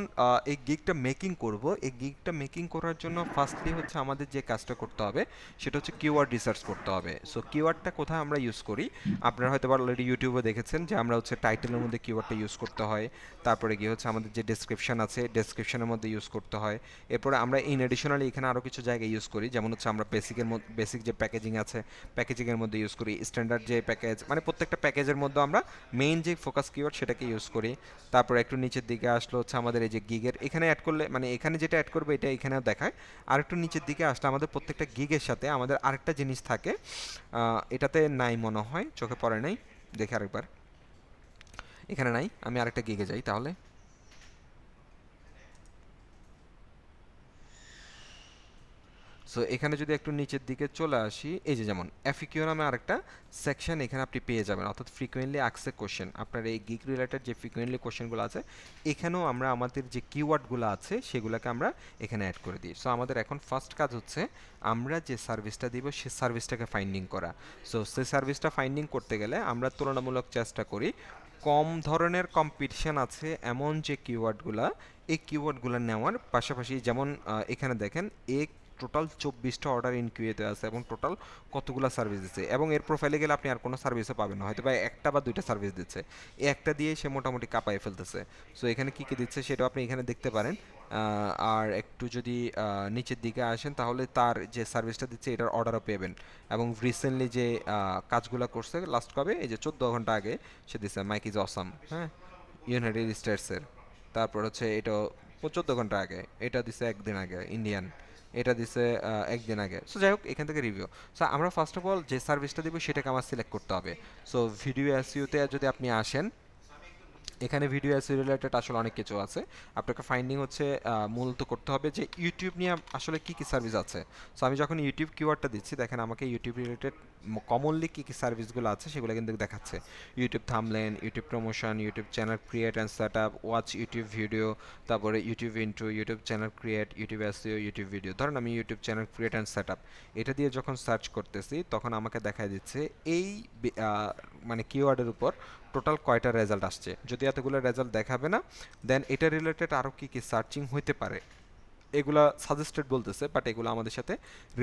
এই গিগটা মেকিং করব, এই গিগটা মেকিং করার জন্য ফার্স্টলি হচ্ছে আমাদের যে কাজটা করতে হবে সেটা হচ্ছে কিওয়ার্ড রিসার্চ করতে হবে। সো কিওয়ার্ডটা কোথায় আমরা ইউজ করি, আপনারা হয়তো অলরেডি ইউটিউবে দেখেছেন যে আমরা হচ্ছে টাইটেলের মধ্যে কিওয়ার্ডটা ইউজ করতে হয়, তারপরে গিয়ে হচ্ছে আমাদের যে ডেসক্রিপশন আছে ডেসক্রিপশনের মধ্যে ইউজ করতে হয়, এরপরে আমরা ইন এডিশনালি এখানে আরও কিছু জায়গায় ইউজ করি, যেমন হচ্ছে আমরা বেসিকের মধ্যে, বেসিক যে প্যাকেজিং আছে প্যাকেজিংয়ের মধ্যে ইউজ করি, স্ট্যান্ডার্ড যে প্যাকেজ, মানে প্রত্যেকটা প্যাকেজের মধ্যে আমরা মেইন যে ফোকাস কিওয়ার্ড সেটাকে ইউজ করি। তারপর একটু নিচের দিকে আসলো হচ্ছে আমাদের এই যে গিগের, এখানে অ্যাড করলে মানে এখানে যেটা অ্যাড করবে এটা এখানেও দেখায়। আর একটু নিচের দিকে আসলে আমাদের প্রত্যেকটা গিগের সাথে আমাদের আরেকটা জিনিস থাকে, এটাতে নাই মনে হয়, চোখে পড়ে নাই, দেখে আরেকবার, এখানে নাই, আমি আরেকটা গিগে যাই তাহলে। সো এখানে যদি একটু নিচের দিকে চলে আসি, এই যে যেমন এফিকিউ নামে আরেকটা সেকশন এখানে আপনি পেয়ে যাবেন, অর্থাৎ ফ্রিকোয়েন্টলি আস্কড কোশ্চেন, আপনার এই গিগ রিলেটেড যে ফ্রিকোয়েন্টলি কোশ্চেনগুলো আছে, এখানেও আমরা আমাদের যে কিওয়ার্ডগুলো আছে সেগুলোকে আমরা এখানে অ্যাড করে দিই। সো আমাদের এখন ফার্স্ট কাজ হচ্ছে আমরা যে সার্ভিসটা দিব সে সার্ভিসটাকে ফাইন্ডিং করা। সো সেই সার্ভিসটা ফাইন্ডিং করতে গেলে আমরা তুলনামূলক চেষ্টা করি কম ধরনের কম্পিটিশন আছে এমন যে কিওয়ার্ডগুলা, এই কিওয়ার্ডগুলো নেওয়ার পাশাপাশি, যেমন এখানে দেখেন এক টোটাল 24টা অর্ডার ইন কিউতে আছে এবং টোটাল কতগুলো সার্ভিস দিচ্ছে, এবং এর প্রোফাইলে গেলে আপনি আর কোনো সার্ভিসও পাবেন না, হয়তো বা একটা বা দুইটা সার্ভিস দিচ্ছে, এই একটা দিয়ে সে মোটামুটি কাঁপায় ফেলতেছে। সো এখানে কী কী দিচ্ছে সেটাও আপনি এখানে দেখতে পারেন। আর একটু যদি নিচের দিকে আসেন তাহলে তার যে সার্ভিসটা দিচ্ছে এটার অর্ডারও পেবেন, এবং রিসেন্টলি যে কাজগুলো করছে লাস্ট কবে, এই যে 14 ঘন্টা আগে সে দিচ্ছে মাইক ইজ অসাম, হ্যাঁ, ইউনাইটেড স্টেটসের। তারপর হচ্ছে এটা 14 ঘন্টা আগে, এটা দিছে একদিন আগে ইন্ডিয়ান, এটা দিছে একদিন আগে। সো যাই হোক, এখান থেকে রিভিউ। সো আমরা ফার্স্ট অফ অল যে সার্ভিসটা দিব সেটাকে আমার সিলেক্ট করতে হবে। সো ভিডিও এসইওতে যদি আপনি আসেন, এখানে ভিডিও এসইও রিলেটেড আসলে অনেক কিছু আছে, আপনাকে ফাইন্ডিং হচ্ছে মূলত করতে হবে যে ইউটিউব নিয়ে আসলে কী কী সার্ভিস আছে। সো আমি যখন ইউটিউব কিওয়ার্ডটা দিচ্ছি, দেখেন আমাকে ইউটিউব রিলেটেড কমনলি কী কী সার্ভিসগুলো আছে সেগুলো কিন্তু দেখাচ্ছে, YouTube thumbnail, YouTube promotion, YouTube channel create and set up, watch YouTube video, তারপরে YouTube intro, YouTube channel create, YouTube SEO, YouTube video. ধরেন আমি YouTube channel create and set up এটা দিয়ে যখন সার্চ করতেছি, তখন আমাকে দেখা দিচ্ছে এই মানে কিওয়ার্ডের উপর টোটাল কয়টা রেজাল্ট আসছে। যদি এতগুলো রেজাল্ট দেখাবে না, দেন এটা রিলেটেড আরও কী কী সার্চিং হইতে পারে এগুলা সাজেস্টেড বলতেছে, বাট এগুলো আমাদের সাথে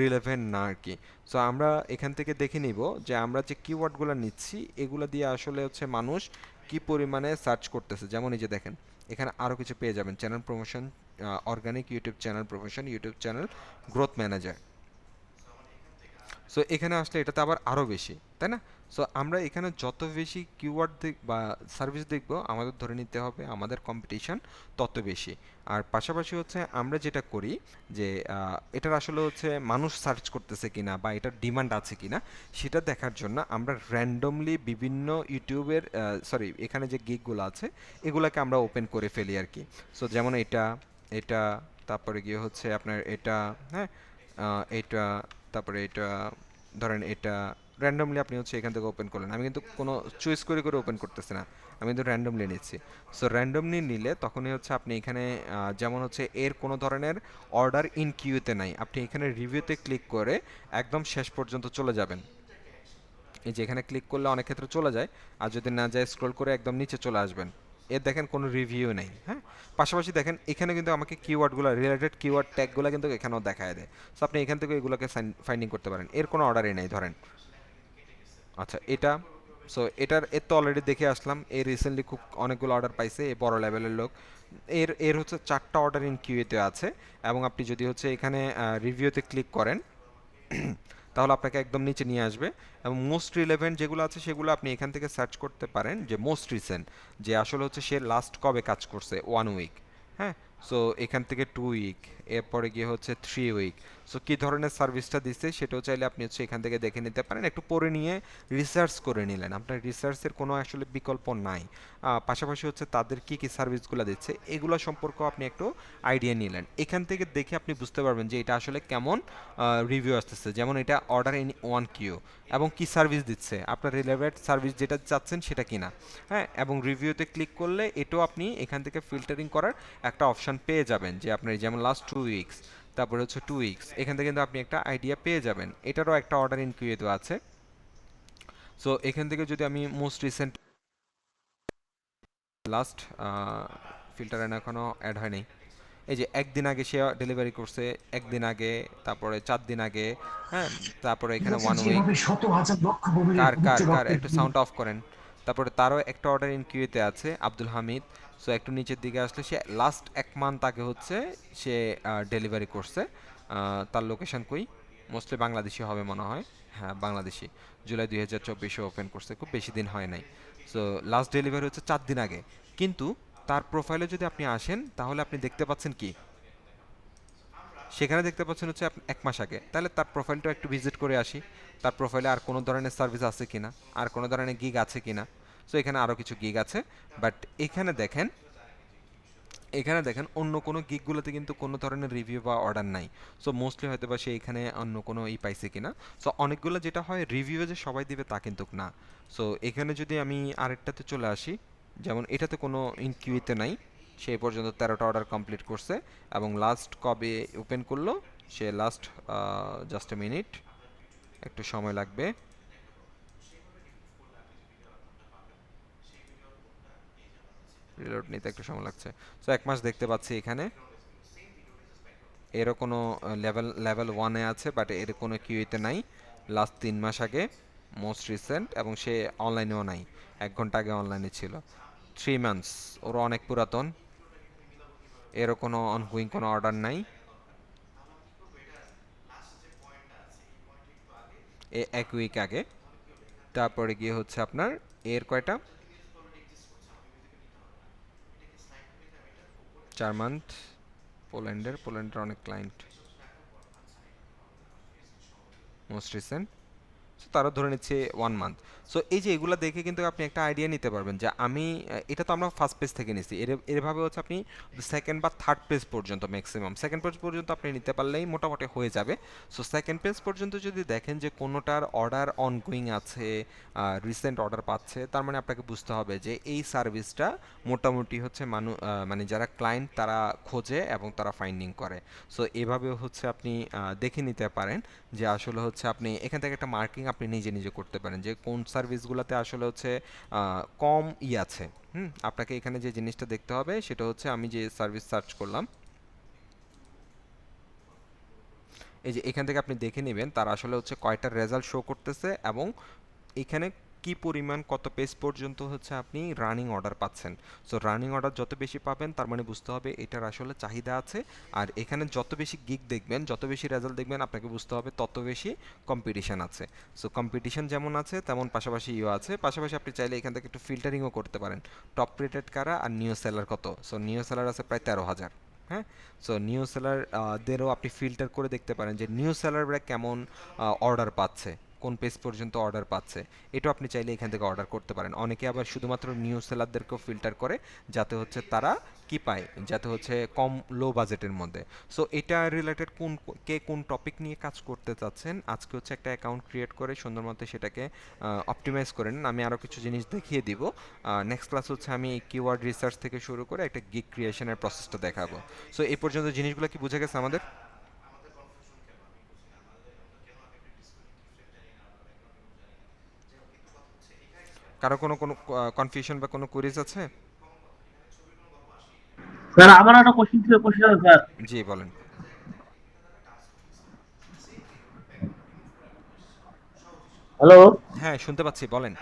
রিলেভেন্ট না আর কি। সো আমরা এখান থেকে দেখে নিব যে আমরা যে কিওয়ার্ডগুলো নিচ্ছি এগুলো দিয়ে আসলে হচ্ছে মানুষ কি পরিমাণে সার্চ করতেছে। যেমন এই যে দেখেন এখানে আরও কিছু পেয়ে যাবেন, channel promotion, organic YouTube channel promotion, YouTube channel growth manager. So এখানে আসলে এটাতে আবার আরও বেশি, তাই না? সো আমরা এখানে যত বেশি কিওয়ার্ড বা সার্ভিস দেখব, আমাদের ধরে নিতে হবে আমাদের কম্পিটিশন তত বেশি। আর পাশাপাশি হচ্ছে আমরা যেটা করি যে এটার আসলে হচ্ছে মানুষ সার্চ করতেছে কিনা বা এটার ডিমান্ড আছে কিনা সেটা দেখার জন্য আমরা র্যান্ডমলি বিভিন্ন ইউটিউবের সরি এখানে যে গিগগুলো আছে এগুলোকে আমরা ওপেন করে ফেলি আর কি। সো যেমন এটা, এটা, তারপরে গিয়ে হচ্ছে আপনার এটা, হ্যাঁ, এটা, তারপরে এটা, ধরেন এটা র্যান্ডমলি আপনি হচ্ছে এখান থেকে ওপেন করলেন। আমি কিন্তু কোনো চয়েস করে করে ওপেন করতেছি না, আমি কিন্তু র্যান্ডমলি নিচ্ছি। সো র্যান্ডমলি নিলে তখনই হচ্ছে আপনি এখানে যেমন হচ্ছে এর কোনো ধরনের অর্ডার ইন কিউতে নাই, আপনি এখানে রিভিউতে ক্লিক করে একদম শেষ পর্যন্ত চলে যাবেন। এই যে এখানে ক্লিক করলে অনেক ক্ষেত্রে চলে যায়, আর যদি না যায় স্ক্রল করে একদম নিচে চলে আসবেন। এর দেখেন কোনো রিভিউ নেই, হ্যাঁ। পাশাপাশি দেখেন এখানে কিন্তু আমাকে কিওয়ার্ডগুলো, রিলেটেড কিওয়ার্ড ট্যাগগুলো কিন্তু এখানেও দেখায় দেয়। সো আপনি এখান থেকে এগুলোকে ফাইন্ডিং করতে পারেন। এর কোনো অর্ডারই নেই ধরেন, আচ্ছা এটা, সো এর তো অলরেডি দেখে আসলাম। এর রিসেন্টলি খুব অনেকগুলো অর্ডার পাইছে, এ বড় লেভেলের লোক। এর এর হচ্ছে 4টা অর্ডার ইন কিউতে আছে। এবং আপনি যদি হচ্ছে এখানে রিভিউতে ক্লিক করেন তাহলে আপনাকে একদম নিচে নিয়ে আসবে। এবং মোস্ট রিলেভেন্ট যেগুলো আছে সেগুলো আপনি এখান থেকে সার্চ করতে পারেন, যে মোস্ট রিসেন্ট, যে আসলে হচ্ছে সে লাস্ট কবে কাজ করছে, 1 উইক, হ্যাঁ। সো এখান থেকে 2 উইক, এরপরে গিয়ে হচ্ছে 3 উইক। সো কী ধরনের সার্ভিসটা দিচ্ছে সেটাও চাইলে আপনি হচ্ছে এখান থেকে দেখে নিতে পারেন, একটু পরে নিয়ে রিসার্চ করে নিলেন। আপনার রিসার্চের কোনো আসলে বিকল্প নাই। পাশাপাশি হচ্ছে তাদের কী কী সার্ভিসগুলো দিচ্ছে এগুলো সম্পর্কেও আপনি একটু আইডিয়া নিলেন। এখান থেকে দেখে আপনি বুঝতে পারবেন যে এটা আসলে কেমন রিভিউ আসতেছে। যেমন এটা অর্ডার ইন 1 কিউ, এবং কি সার্ভিস দিচ্ছে, আপনার রিলেভেন্ট সার্ভিস যেটা চাচ্ছেন সেটা কিনা, হ্যাঁ। এবং রিভিউতে ক্লিক করলে এটাও আপনি এখান থেকে ফিল্টারিং করার একটা অপশান পেয়ে যাবেন, যে আপনার যেমন লাস্ট 2 উইকস, তারপরে হচ্ছে 2 উইকস, এখান থেকে কিন্তু আপনি একটা আইডিয়া পেয়ে যাবেন। এটারও একটা অর্ডার ইন কিউতে আছে। সো এখান থেকে যদি আমি মোস্ট রিসেন্ট, লাস্ট ফিল্টার এখনও অ্যাড হয়নি। এই যে একদিন আগে সে ডেলিভারি করছে, একদিন আগে, তারপরে 4 দিন আগে, হ্যাঁ। তারপরে এখানে 1 উইক, যেভাবে শত হাজার লক্ষ ভূমির কার উচ্চ কার কার রক্তের একটু সাউন্ড অফ করেন। তারপরে তারও একটা অর্ডার ইন কিউতে আছে, আব্দুল হামিদ। সো একটু নিচের দিকে আসলে সে লাস্ট 1 মান্থ আগে হচ্ছে সে ডেলিভারি করছে। তার লোকেশন কই, মোস্টলি বাংলাদেশি হবে মনে হয়, হ্যাঁ বাংলাদেশি। জুলাই 2024 ওপেন করছে, খুব বেশি দিন হয় নাই। সো লাস্ট ডেলিভারি হচ্ছে 4 দিন আগে। কিন্তু তার প্রোফাইলে যদি আপনি আসেন তাহলে আপনি দেখতে পাচ্ছেন কি, সেখানে দেখতে পাচ্ছেন হচ্ছে 1 মাস আগে। তাহলে তার প্রোফাইলটা একটু ভিজিট করে আসি, তার প্রোফাইলে আর কোনো ধরনের সার্ভিস আছে কিনা, আর কোনো ধরনের গিগ আছে কিনা। সো এখানে আরও কিছু গিগ আছে, বাট এখানে দেখেন, এখানে দেখেন অন্য কোনো গিগগুলোতে কিন্তু কোনো ধরনের রিভিউ বা অর্ডার নাই। সো মোস্টলি হয়তো বা সে এখানে অন্য কোনো পাইছে কিনা। সো অনেকগুলো যেটা হয় রিভিউ যে সবাই দিবে তা কিন্তু না। সো এখানে যদি আমি আরেকটাতে চলে আসি, যেমন এটাতে কোনো ইনকিউতে নাই, সে পর্যন্ত 13টা অর্ডার কমপ্লিট করছে। এবং লাস্ট কবে ওপেন করলো, সে লাস্ট, জাস্ট এ মিনিট, একটু সময় লাগবে। রিলোড নিতে একটু সময় লাগছে। সো 1 মাস দেখতে পাচ্ছি এখানে। এরও কোনো লেভেল 1-এ আছে, বাট এর কোনো কিউইতে নাই। লাস্ট 3 মাস আগে মোস্ট রিসেন্ট, এবং সে অনলাইনেও নাই, 1 ঘন্টা আগে অনলাইনে ছিল। 3 মান্থস, ওরও অনেক পুরাতন। এরও কোনো অনগোয়িং কোনো অর্ডার নাই। 1 উইক আগে। তারপরে গিয়ে হচ্ছে আপনার এর কয়টা, 4 মান্থ। পোল্যান্ডের অনেক ক্লায়েন্ট, মোস্ট রিসেন্ট। সো তারা ধরে নিচ্ছে 1 মান্থ। সো এই যে এগুলো দেখে কিন্তু আপনি একটা আইডিয়া নিতে পারবেন যে আমি, এটা তো আমরা ফার্স্ট পেজ থেকে নিছি, এরভাবে হচ্ছে আপনি সেকেন্ড বা থার্ড পেজ পর্যন্ত, ম্যাক্সিমাম সেকেন্ড পেজ পর্যন্ত আপনি নিতে পারলেই মোটামুটি হয়ে যাবে। সো সেকেন্ড পেজ পর্যন্ত যদি দেখেন যে কোনোটার অর্ডার অনগোয়িং আছে, রিসেন্ট অর্ডার পাচ্ছে, তার মানে আপনাকে বুঝতে হবে যে এই সার্ভিসটা মোটামুটি হচ্ছে মানে যারা ক্লায়েন্ট তারা খোঁজে এবং তারা ফাইন্ডিং করে। সো এভাবেও হচ্ছে আপনি দেখে নিতে পারেন যে আসলে হচ্ছে আপনি এখান থেকে একটা মার্কিং আপনি নিজে নিজে করতে পারেন যে কোন সার্ভিসগুলোতে আসলে হচ্ছে কম আছে। আপনাকে এখানে যে জিনিসটা দেখতে হবে সেটা হচ্ছে, আমি যে সার্ভিস সার্চ করলাম, এই যে এখান থেকে আপনি দেখে নেবেন তার আসলে হচ্ছে কয়টা রেজাল্ট শো করতেছে, এবং এখানে কি পরিমাণ কত পেজ পর্যন্ত হচ্ছে আপনি রানিং অর্ডার পাচ্ছেন। সো রানিং অর্ডার যত বেশি পাবেন তার মানে বুঝতে হবে এটার আসলে চাহিদা আছে। আর এখানে যত বেশি গিগ দেখবেন, যত বেশি রেজাল্ট দেখবেন, আপনাকে বুঝতে হবে তত বেশি কম্পিটিশন আছে। সো কম্পিটিশন যেমন আছে তেমন পাশাপাশি আছে। পাশাপাশি আপনি চাইলে এখান থেকে একটু ফিল্টারিংও করতে পারেন, টপ রেটেড কারা আর নিউ সেলার কত। সো নিউ সেলার আছে প্রায় 13,000, হ্যাঁ। সো নিউ সেলার দেরও আপনি ফিল্টার করে দেখতে পারেন যে নিউ সেলাররা কেমন অর্ডার পাচ্ছে, কোন পেজ পর্যন্ত অর্ডার পাচ্ছে, এটাও আপনি চাইলে এখান থেকে অর্ডার করতে পারেন। অনেকে আবার শুধুমাত্র নিউ সেলারদেরকেও ফিল্টার করে যাতে হচ্ছে তারা কি পায়, যাতে হচ্ছে কম লো বাজেটের মধ্যে। সো এটা রিলেটেড কে কোন টপিক নিয়ে কাজ করতে চাচ্ছেন, আজকে হচ্ছে একটা অ্যাকাউন্ট ক্রিয়েট করে সুন্দর মতো সেটাকে অপটিমাইজ করে নেন। আমি আরও কিছু জিনিস দেখিয়ে দিব। নেক্সট ক্লাস হচ্ছে আমি এই কিওয়ার্ড রিসার্চ থেকে শুরু করে একটা গিগ ক্রিয়েশনের প্রসেসটা দেখাবো। সো এই পর্যন্ত জিনিসগুলো কি বুঝে গেছে আমাদের? কারো কোনো কোনো কনফিউশন বা কোনো কুইরিজ আছে? স্যার আমার একটা কোশ্চেন ছিল, কোশ্চেন স্যার। জি বলেন। হ্যালো। হ্যাঁ শুনতে পাচ্ছি, বলেন।